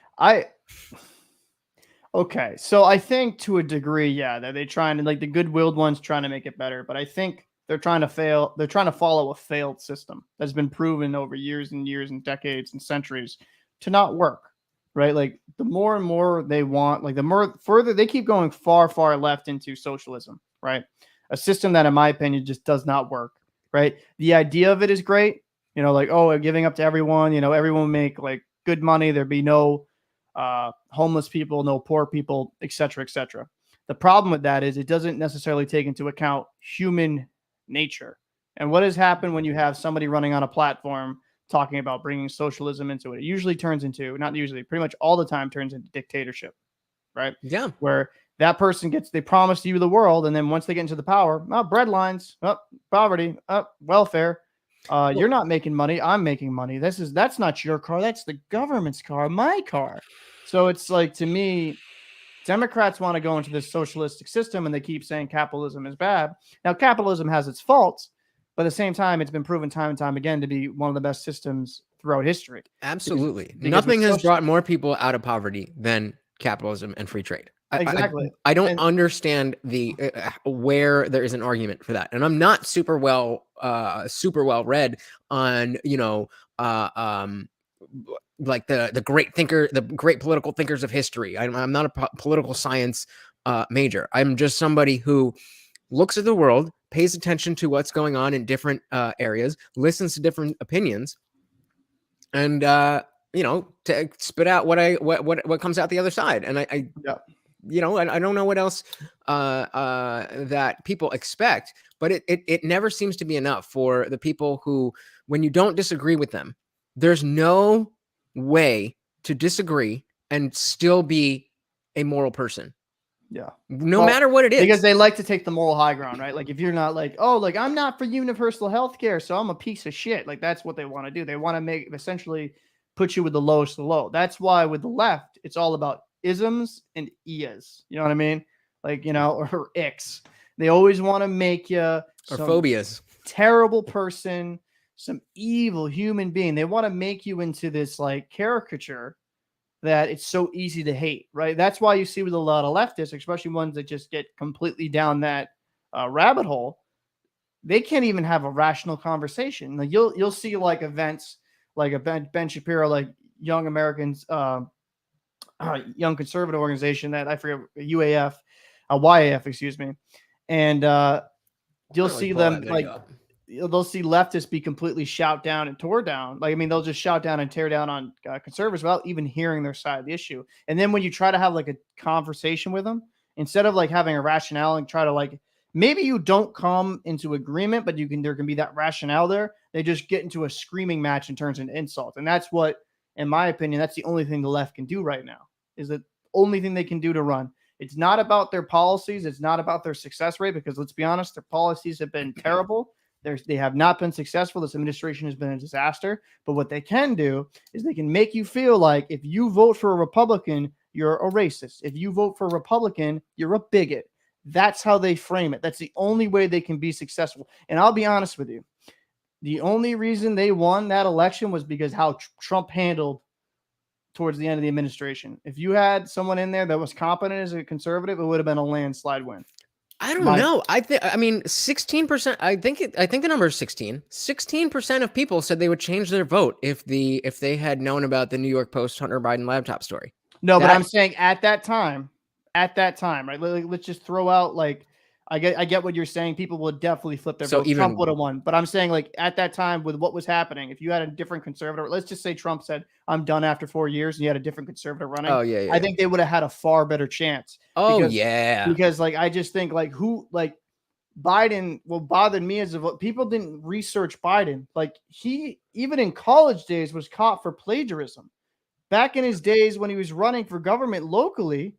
Okay, so I think to a degree, yeah, that they're trying to, like, the good-willed ones trying to make it better, but I think they're trying to follow a failed system that's been proven over years and years and decades and centuries to not work. Right, like the more and more they want, like the more further they keep going far, far left into socialism. Right, a system that, in my opinion, just does not work. Right, the idea of it is great. Like, oh, giving up to everyone. Everyone make like good money. There'd be no homeless people, no poor people, etc., etc. The problem with that is it doesn't necessarily take into account human nature. And what has happened when you have somebody running on a platform talking about bringing socialism into it. It usually turns into, not usually, pretty much all the time turns into dictatorship, right? Yeah. Where that person they promised you the world, and then once they get into the power, bread lines, poverty, welfare. You're not making money. I'm making money. That's not your car. That's the government's car, my car. So it's like, to me, Democrats want to go into this socialistic system, and they keep saying capitalism is bad. Now, capitalism has its faults, but at the same time, it's been proven time and time again to be one of the best systems throughout history. Absolutely. Because Nothing has brought more people out of poverty than capitalism and free trade. Exactly. I don't understand the where there is an argument for that. And I'm not super well read on, like the great political thinkers of history. I'm not a political science major. I'm just somebody who looks at the world, pays attention to what's going on in different areas, listens to different opinions, and to spit out what comes out the other side. And I don't know what else that people expect, but it never seems to be enough for the people who, when you don't disagree with them, there's no way to disagree and still be a moral person. Yeah. No matter what it is. Because they like to take the moral high ground, right? Like, if you're not like, I'm not for universal health care, so I'm a piece of shit. Like, that's what they want to do. They want to essentially put you with the lowest of the low. That's why with the left, it's all about isms and ias. You know what I mean? Like, or icks. They always want to make you or phobias. Terrible person, some evil human being. They want to make you into this like caricature that it's so easy to hate, right? That's why you see with a lot of leftists, especially ones that just get completely down that rabbit hole, they can't even have a rational conversation. Like, you'll see like events like a Ben Shapiro, like Young Americans, Young Conservative Organization, that I forget, UAF, YAF, excuse me, and you'll see them like. They'll see leftists be completely shout down and tore down. Like, I mean, they'll just shout down and tear down on conservatives without even hearing their side of the issue. And then when you try to have like a conversation with them, instead of like having a rationale and try to like, maybe you don't come into agreement, but there can be that rationale there. They just get into a screaming match and turns into insult. And that's what, in my opinion, that's the only thing the left can do right now, is the only thing they can do to run. It's not about their policies. It's not about their success rate, because let's be honest, their policies have been terrible. They have not been successful. This administration has been a disaster. But what they can do is they can make you feel like if you vote for a Republican, you're a racist. If you vote for a Republican, you're a bigot. That's how they frame it. That's the only way they can be successful. And I'll be honest with you. The only reason they won that election was because how Trump handled towards the end of the administration. If you had someone in there that was competent as a conservative, it would have been a landslide win. I don't know. I mean, 16%. I think the number is 16. 16% of people said they would change their vote if they had known about the New York Post Hunter Biden laptop story. No, but I'm saying at that time, right? Let's just throw out like, I get what you're saying. People would definitely flip their vote. Trump would have won. But I'm saying, like, at that time with what was happening, if you had a different conservative, let's just say Trump said, I'm done after 4 years, and you had a different conservative running. Oh, yeah. I think they would have had a far better chance. Because like, I just think like Biden, what bothered me is people didn't research Biden. Like, he, even in college days, was caught for plagiarism. Back in his days when he was running for government locally,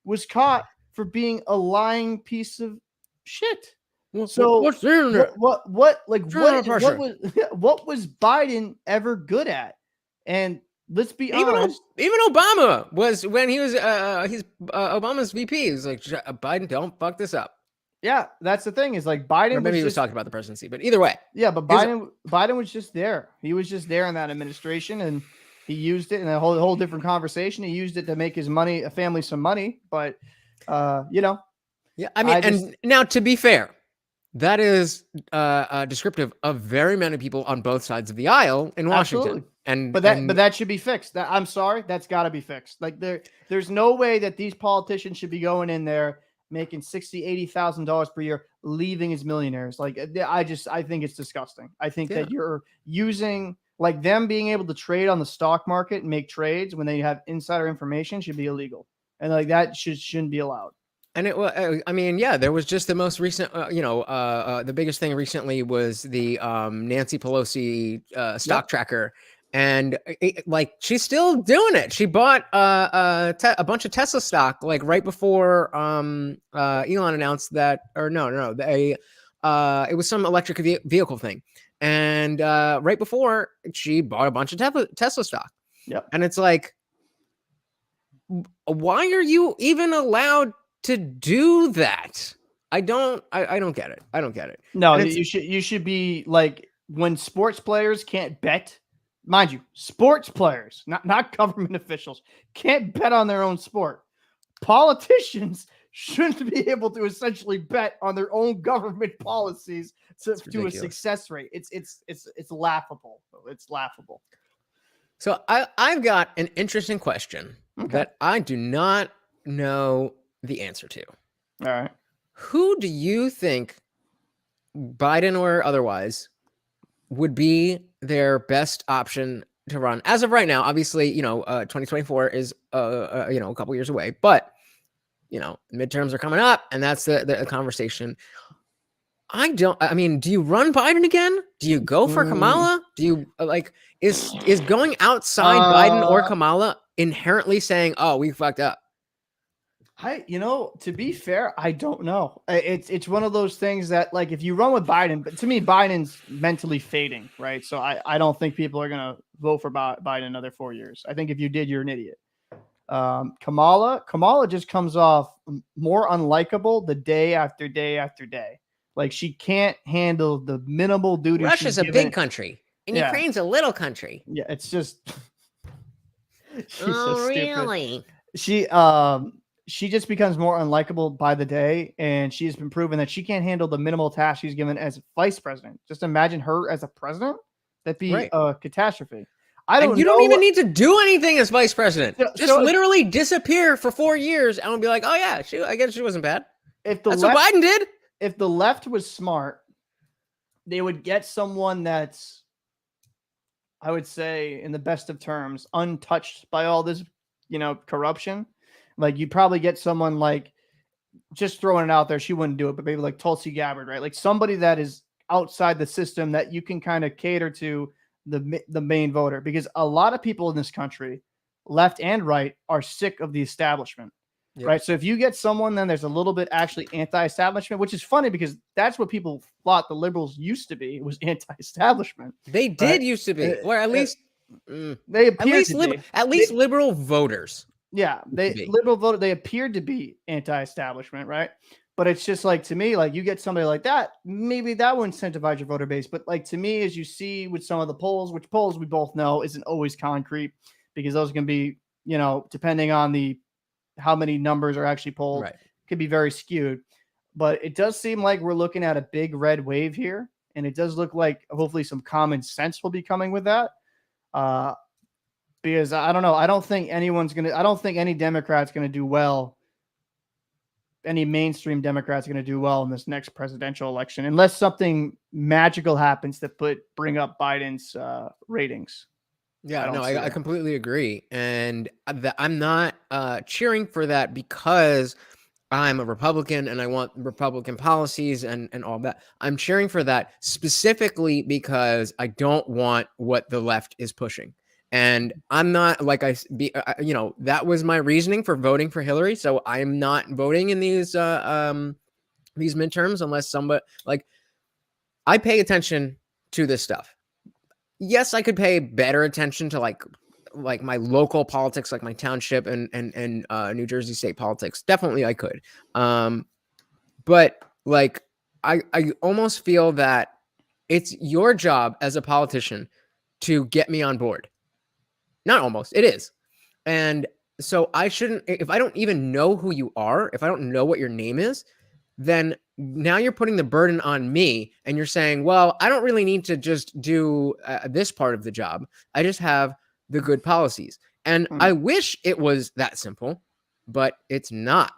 was caught for being a lying piece of shit. So what was Biden ever good at? And let's be honest, even Obama was, when he was Obama's VP, he was like, Biden, don't fuck this up. Yeah, that's the thing, is like Biden, or maybe he was talking about the presidency, but either way. Yeah, but Biden was just there. He was just there in that administration, and he used it in a whole different conversation. He used it to make his family some money, but yeah, I mean, and now, to be fair, that is descriptive of very many people on both sides of the aisle in Washington. Absolutely. But that should be fixed. I'm sorry, that's got to be fixed. Like, there's no way that these politicians should be going in there making $60,000-$80,000 per year, leaving as millionaires. Like, I think it's disgusting. I think that you're using, like, them being able to trade on the stock market and make trades when they have insider information should be illegal. And like, that shouldn't be allowed. And it was, I mean, yeah, there was just the most recent, the biggest thing recently was the Nancy Pelosi stock tracker. And like, she's still doing it. She bought a bunch of Tesla stock, like right before Elon announced that, or no, it was some electric vehicle thing. And right before, she bought a bunch of Tesla stock. Yep. And it's like, why are you even allowed to do that? I don't get it. I don't get it. No, you should be like, when sports players can't bet, mind you, sports players, not government officials, can't bet on their own sport. Politicians shouldn't be able to essentially bet on their own government policies to a success rate. It's laughable. It's laughable. So I've got an interesting question that I do not know the answer to. All right. Who do you think, Biden or otherwise, would be their best option to run as of right now? Obviously, 2024 is a couple years away, but midterms are coming up, and that's the conversation. I mean, do you run Biden again? Do you go for Kamala? Do you is going outside Biden or Kamala inherently saying, "Oh, we fucked up"? To be fair, I don't know. It's one of those things that, like, if you run with Biden, but to me, Biden's mentally fading, right? So I don't think people are gonna vote for Biden another 4 years. I think if you did, you're an idiot. Kamala just comes off more unlikable the day after day after day. Like, she can't handle the minimal duties. Russia's a big country, and Ukraine's a little country. Yeah, it's just. Really? She just becomes more unlikable by the day, and she has been proven that she can't handle the minimal tasks she's given as vice president. Just imagine her as a president. That'd be a catastrophe. You don't even need to do anything as vice president. Just literally disappear for 4 years and be like, "Oh yeah, I guess she wasn't bad." That's what Biden did. If the left was smart, they would get someone that's, I would say, in the best of terms, untouched by all this, corruption. Like, you'd probably get someone like, just throwing it out there, she wouldn't do it, but maybe like Tulsi Gabbard, right? Like somebody that is outside the system that you can kind of cater to the main voter, because a lot of people in this country, left and right, are sick of the establishment. Yep. Right. So if you get someone, then there's a little bit actually anti-establishment, which is funny because that's what people thought the liberals used to be, was anti-establishment. They did used to be, or at least they appear at least liberal voters. Yeah, liberal voter. They appeared to be anti-establishment, right? But it's just like, to me, like, you get somebody like that, maybe that will incentivize your voter base. But like, to me, as you see with some of the polls, which polls we both know isn't always concrete, because those can be, depending on how many numbers are actually polled, could be very skewed. But it does seem like we're looking at a big red wave here, and it does look like hopefully some common sense will be coming with that. Because I don't know, I don't think any Democrat's gonna do well. Any mainstream Democrats are going to do well in this next presidential election, unless something magical happens to bring up Biden's ratings. Yeah, I completely agree. And I'm not cheering for that because I'm a Republican and I want Republican policies and all that. I'm cheering for that specifically because I don't want what the left is pushing. And I'm not that was my reasoning for voting for Hillary. So I'm not voting in these midterms unless somebody, like, I pay attention to this stuff. Yes, I could pay better attention to like my local politics, like my township and New Jersey state politics. Definitely I could. But like, I almost feel that it's your job as a politician to get me on board. Not almost, it is. And so I shouldn't, if I don't even know who you are, if I don't know what your name is, then now you're putting the burden on me and you're saying, well, I don't really need to just do this part of the job. I just have the good policies. And I wish it was that simple, but it's not.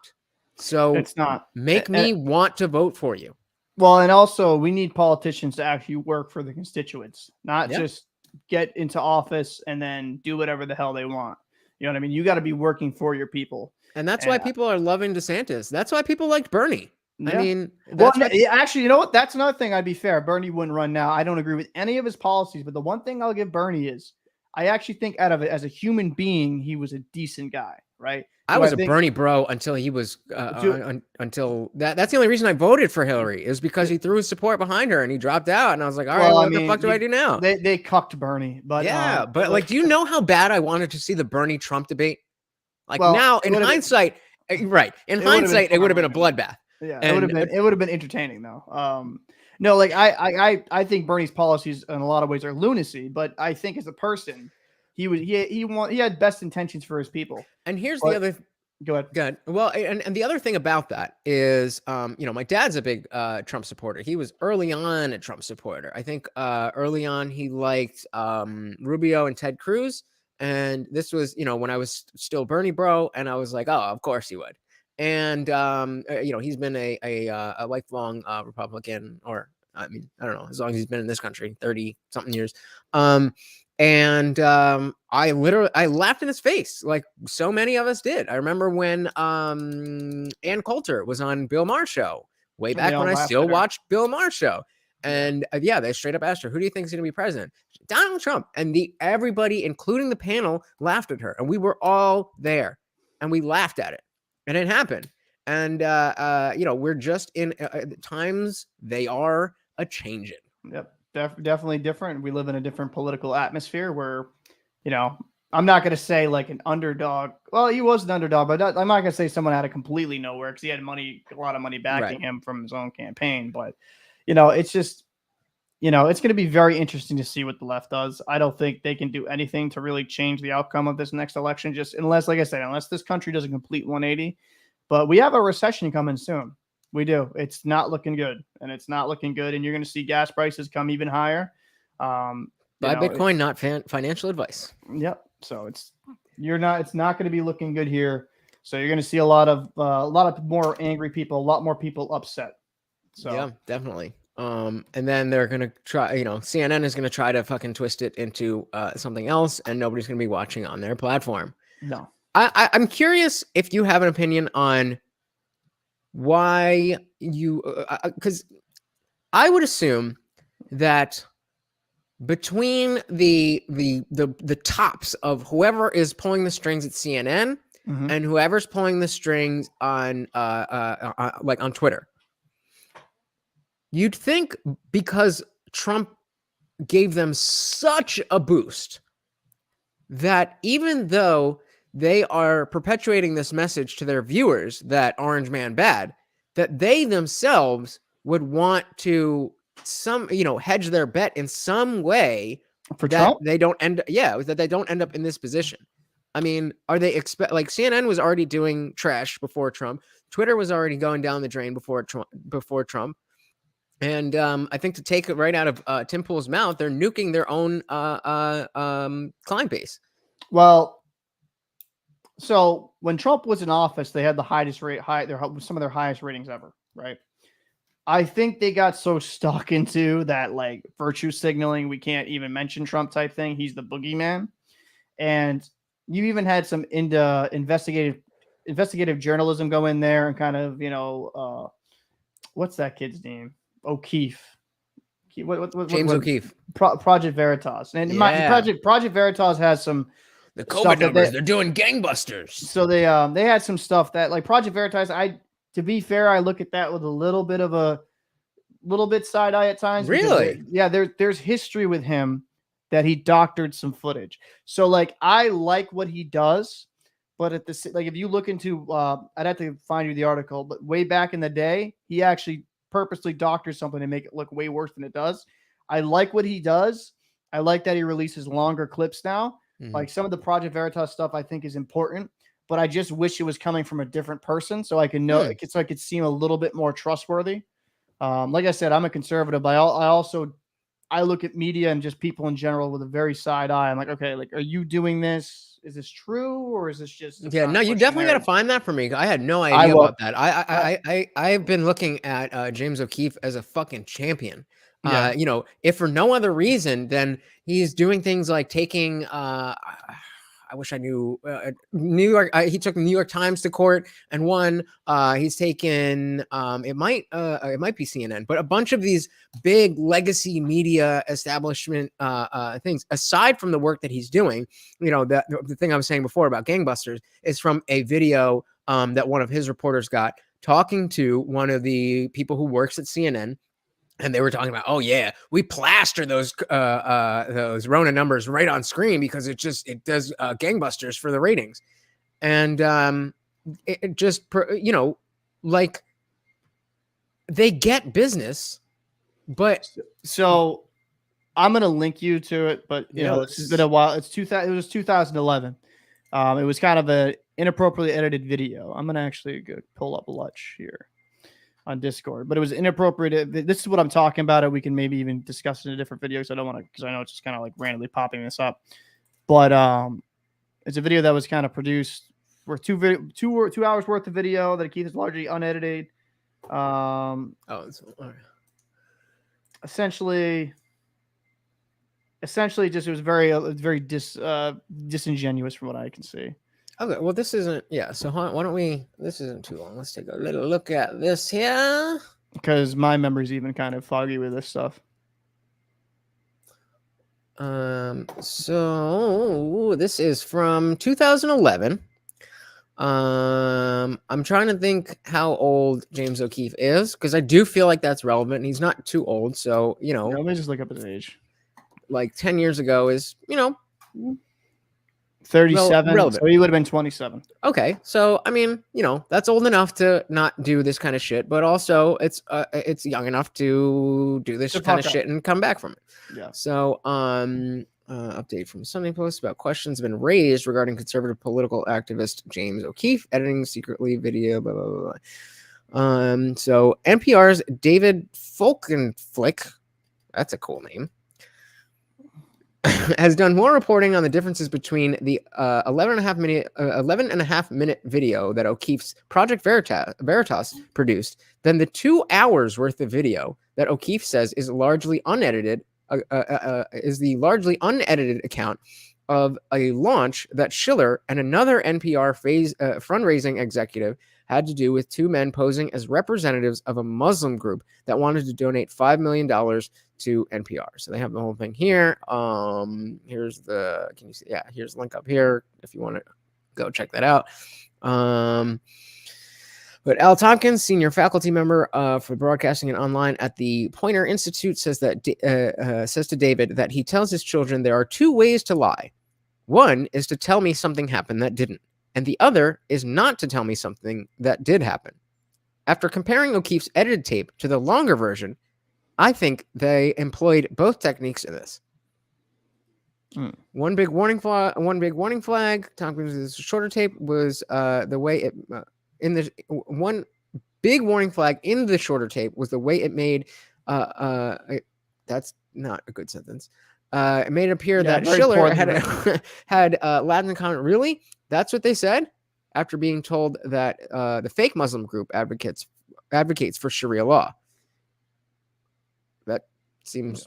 So it's not. Make me want to vote for you. Well, and also we need politicians to actually work for the constituents, not just get into office and then do whatever the hell they want. You know what I mean? You got to be working for your people. And that's why people are loving DeSantis. That's why people liked Bernie. I mean, well, actually, you know what? That's another thing. I'd be fair. Bernie wouldn't run now. I don't agree with any of his policies, but the one thing I'll give Bernie is I actually think out of it as a human being, he was a decent guy, right? I was a Bernie bro until he was until that's the only reason I voted for Hillary is because he threw his support behind her and he dropped out. And I was like, all right, what the fuck do I do now? They cucked Bernie, but yeah, but like, do you know how bad I wanted to see the Bernie Trump debate? Like now, in hindsight, right? In hindsight, it would have been a bloodbath. Yeah, it would have been entertaining though. No, like I think Bernie's policies in a lot of ways are lunacy, but I think as a person, he had best intentions for his people. And here's the other. Go ahead. Good. Well, and the other thing about that is, my dad's a big Trump supporter. He was early on a Trump supporter. I think early on he liked Rubio and Ted Cruz. And this was, when I was still Bernie bro, and I was like, oh, of course he would. And he's been a lifelong Republican, or I mean, I don't know, as long as he's been in this country, 30 something years. I laughed in his face like so many of us did. I remember when Ann Coulter was on Bill Maher's show way back when I still watched Bill Maher's show. And they straight up asked her, who do you think is going to be president? Donald Trump. And everybody, including the panel, laughed at her. And we were all there and we laughed at it. And it happened. And, we're just in times, they are a changing. Yep. Definitely different. We live in a different political atmosphere where, I'm not going to say like an underdog. Well, he was an underdog, but I'm not going to say someone out of completely nowhere because he had a lot of money backing him from his own campaign. But, it's just, it's going to be very interesting to see what the left does. I don't think they can do anything to really change the outcome of this next election, just unless, like I said, unless this country does a complete 180. But we have a recession coming soon. We do. It's not looking good, and it's not looking good. And you're going to see gas prices come even higher. Buy Bitcoin, not financial advice. Yep. So it's not going to be looking good here. So you're going to see a lot of more angry people, a lot more people upset. So yeah, definitely. And then they're going to try, CNN is going to try to fucking twist it into something else, and nobody's going to be watching on their platform. No. I'm curious if you have an opinion on why you, because I would assume that between the tops of whoever is pulling the strings at CNN and whoever's pulling the strings on like on Twitter, you'd think because Trump gave them such a boost that even though they are perpetuating this message to their viewers that Orange Man bad, that they themselves would want to hedge their bet in some way for that Trump? They don't end that they don't end up in this position. I mean, are they like CNN was already doing trash before Trump, Twitter was already going down the drain before Trump. And I think to take it right out of Tim Pool's mouth, they're nuking their own client base. Well, so when Trump was in office, they had the some of their highest ratings ever, right? I think they got so stuck into that like virtue signaling, we can't even mention Trump type thing. He's the boogeyman. And you even had some investigative journalism go in there and kind of, what's that kid's name? O'Keefe. James O'Keefe. Project Veritas. And Project Veritas has some the COVID numbers, they're doing gangbusters. So they had some stuff that like Project Veritas, to be fair, I look at that with a little bit side eye at times. Really? There's history with him that he doctored some footage. So like I like what he does, but at the like if you look into I'd have to find you the article, but way back in the day, he actually purposely doctors something to make it look way worse than it does. I like what he does. I like that he releases longer clips now. Like some of the Project Veritas stuff I think is important, but I just wish it was coming from a different person so I can know so I could seem a little bit more trustworthy. Like I said, I'm a conservative, but I look at media and just people in general with a very side eye. I'm like, okay, like, are you doing this? Is this true? Or is this just, no, you definitely got to find that for me. I had no idea about that. I've been looking at James O'Keefe as a fucking champion. If for no other reason, then he's doing things like taking, I wish I knew New York. He took the New York Times to court and won. He's taken it might be CNN, but a bunch of these big legacy media establishment things. Aside from the work that he's doing, the thing I was saying before about gangbusters is from a video that one of his reporters got talking to one of the people who works at CNN. And they were talking about, oh yeah, we plaster those Rona numbers right on screen because it does gangbusters for the ratings, and it just like they get business, but so I'm gonna link you to it, but it's been a while. It was 2011. It was kind of an inappropriately edited video. I'm gonna actually go pull up Lutch here on Discord, but it was inappropriate. This is what I'm talking about. We can maybe even discuss it in a different video. I don't want to, because I know it's just kind of like randomly popping this up, but it's a video that was kind of produced for 2 hours worth of video that Keith is largely unedited. Essentially just it was very disingenuous from what I can see. Okay, well, this isn't, so why don't we, this isn't too long. Let's take a little look at this here. Because my memory's even kind of foggy with this stuff. So this is from 2011. I'm trying to think how old James O'Keefe is, because I do feel like that's relevant, and he's not too old, so, let me just look up his age. Like 10 years ago is, 37. relevant. So he would have been 27. Okay, so I mean, that's old enough to not do this kind of shit, but also it's young enough to do this kind of shit and come back from it. Yeah. So update from Sunday Post about questions have been raised regarding conservative political activist James O'Keefe editing secretly video. Blah blah blah. So NPR's David Folkenflik, that's a cool name, has done more reporting on the differences between the 11.5 minute video that O'Keefe's Project Veritas produced than the 2 hours worth of video that O'Keefe says is largely unedited, is the largely unedited account of a launch that Schiller and another NPR fundraising executive had to do with two men posing as representatives of a Muslim group that wanted to donate $5 million to NPR. So they have the whole thing here. Here's the, can you see? Yeah, here's the link up here if you want to go check that out. But Al Tompkins, senior faculty member for broadcasting and online at the Poynter Institute, says to David that he tells his children there are two ways to lie. One is to tell me something happened that didn't, and the other is not to tell me something that did happen. After comparing O'Keefe's edited tape to the longer version, I think they employed both techniques in this. One big warning flag. Tompkins' shorter tape was the way it one big warning flag in the shorter tape was the way it made. That's not a good sentence. It made it appear that Schiller had Latin comment. Really? That's what they said after being told that the fake Muslim group advocates for Sharia law. That seems.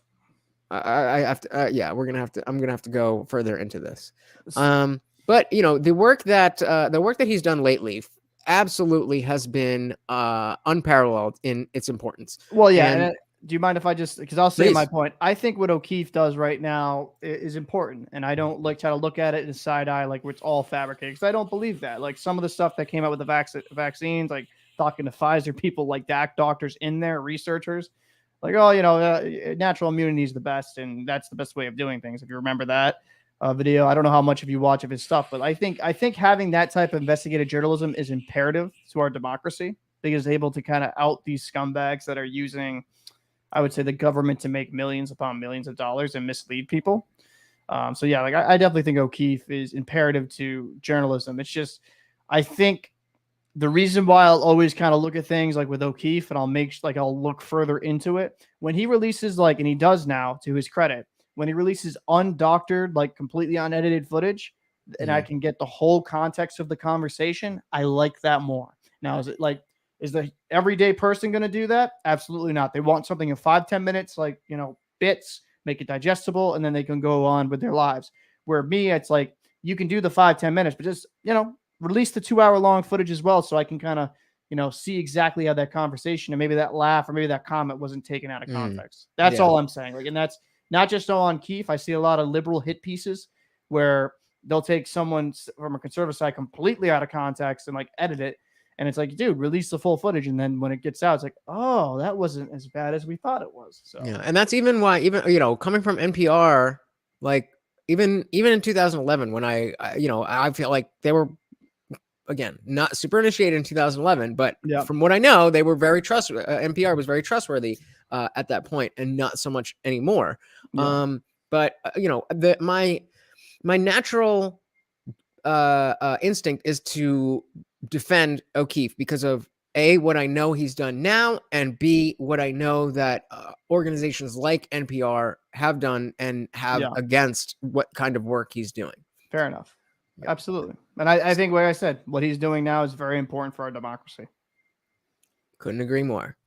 I have to. I'm gonna have to go further into this. But the work that he's done lately absolutely has been unparalleled in its importance. Well, yeah. Do you mind if I just, because I'll say my point. I think what O'Keefe does right now is important, and I don't try to look at it in a side eye like it's all fabricated, because I don't believe that. Like some of the stuff that came out with the vaccines, like talking to Pfizer people, like doctors in there, researchers, like, natural immunity is the best, and that's the best way of doing things. If you remember that video, I don't know how much of you watch of his stuff, but I think having that type of investigative journalism is imperative to our democracy, because it's able to kind of out these scumbags that are using, I would say, the government to make millions upon millions of dollars and mislead people. So yeah, like I definitely think O'Keefe is imperative to journalism. It's just, I think the reason why I'll always kind of look at things like with O'Keefe, and I'll look further into it when he releases, and he does now, to his credit, when he releases undoctored, completely unedited footage, and I can get the whole context of the conversation, I like that more. Now, is the everyday person going to do that? Absolutely not. They want something in 5-10 minutes, bits, make it digestible, and then they can go on with their lives. Where me, it's like, you can do the 5-10 minutes, but just, release the 2-hour long footage as well. So I can kind of, see exactly how that conversation and maybe that laugh or maybe that comment wasn't taken out of context. That's all I'm saying. Like, and that's not just on Keith. I see a lot of liberal hit pieces where they'll take someone from a conservative side completely out of context and like edit it. And it's like, dude, release the full footage. And then when it gets out, it's like, oh, that wasn't as bad as we thought it was. So yeah. And that's even why, coming from NPR, like even in 2011, when I feel like they were, again, not super initiated in 2011, but from what I know, they were very trustworthy. NPR was very trustworthy at that point, and not so much anymore. Yeah. But my natural instinct is to defend O'Keefe because of A, what I know he's done now, and B, what I know that organizations like NPR have done and have against what kind of work he's doing. Fair enough. Yep. Absolutely. And I think, like I said, what he's doing now is very important for our democracy. Couldn't agree more.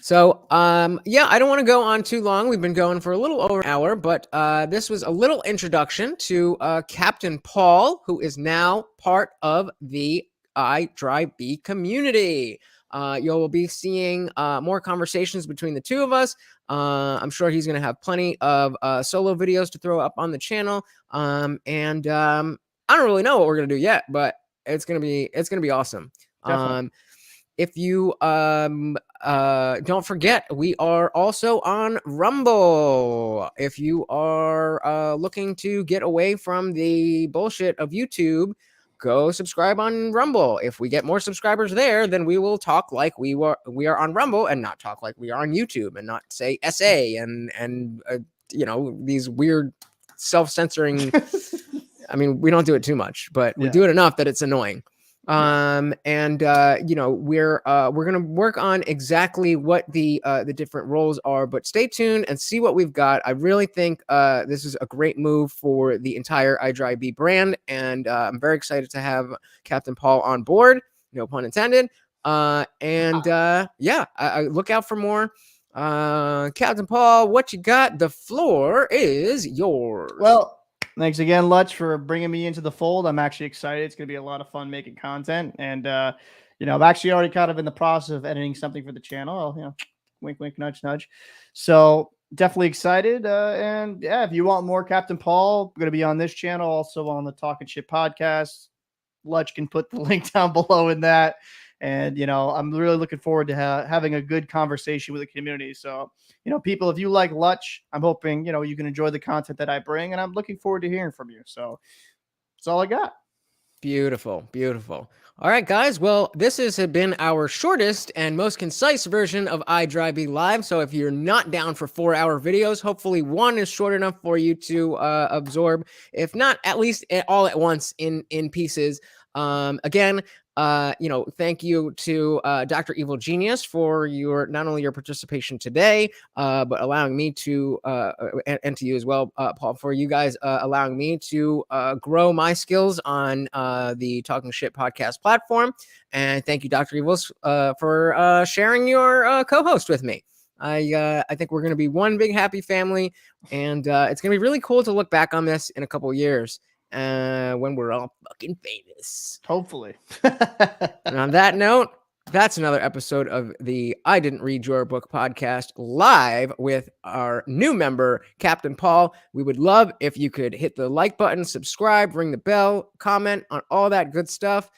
So, I don't want to go on too long. We've been going for a little over an hour, but this was a little introduction to Captain Paul, who is now part of the IDRYB community. You'll be seeing more conversations between the two of us. I'm sure he's going to have plenty of solo videos to throw up on the channel. I don't really know what we're going to do yet, but it's going to be awesome. Definitely. If you don't forget, we are also on Rumble. If you are looking to get away from the bullshit of YouTube, go subscribe on Rumble. If we get more subscribers there, then we will talk like we are on Rumble and not talk like we are on YouTube and not say SA and these weird self-censoring. I mean, we don't do it too much, but we do it enough that it's annoying. We're gonna work on exactly what the different roles are, but stay tuned and see what we've got. I really think this is a great move for the entire IDRYB brand, and I'm very excited to have Captain Paul on board, no pun intended. I look out for more. Captain Paul, what you got? The floor is yours. Well, thanks again, Lutch, for bringing me into the fold. I'm actually excited. It's going to be a lot of fun making content. And, I'm actually already kind of in the process of editing something for the channel. Wink, wink, nudge, nudge. So definitely excited. If you want more Captain Paul, I'm going to be on this channel, also on the Talking Shit podcast. Lutch can put the link down below in that. And, I'm really looking forward to having a good conversation with the community. So, people, if you like Lutch, I'm hoping, you can enjoy the content that I bring, and I'm looking forward to hearing from you. So that's all I got. Beautiful. All right, guys. Well, this has been our shortest and most concise version of IDRYB Live. So if you're not down for 4-hour videos, hopefully one is short enough for you to absorb. If not, at least all at once in pieces. Again, thank you to Dr. Evil Genius for not only your participation today, but allowing me to, and to you as well, Paul, for you guys allowing me to grow my skills on the Talking Shit podcast platform. And thank you, Dr. Evils, for sharing your co-host with me. I think we're going to be one big happy family, and it's going to be really cool to look back on this in a couple of years. When we're all fucking famous. Hopefully. And on that note, that's another episode of the I Didn't Read Your Book podcast, live with our new member, Captain Paul. We would love if you could hit the like button, subscribe, ring the bell, comment on all that good stuff.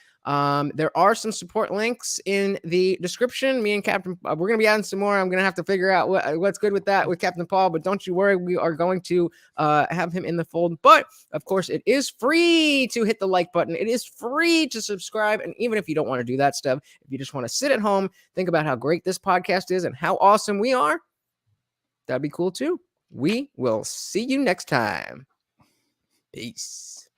There are some support links in the description. Me and Captain, we're going to be adding some more. I'm going to have to figure out what's good with that with Captain Paul, but don't you worry. We are going to have him in the fold. But of course, it is free to hit the like button. It is free to subscribe. And even if you don't want to do that stuff, if you just want to sit at home, think about how great this podcast is and how awesome we are, that'd be cool too. We will see you next time. Peace.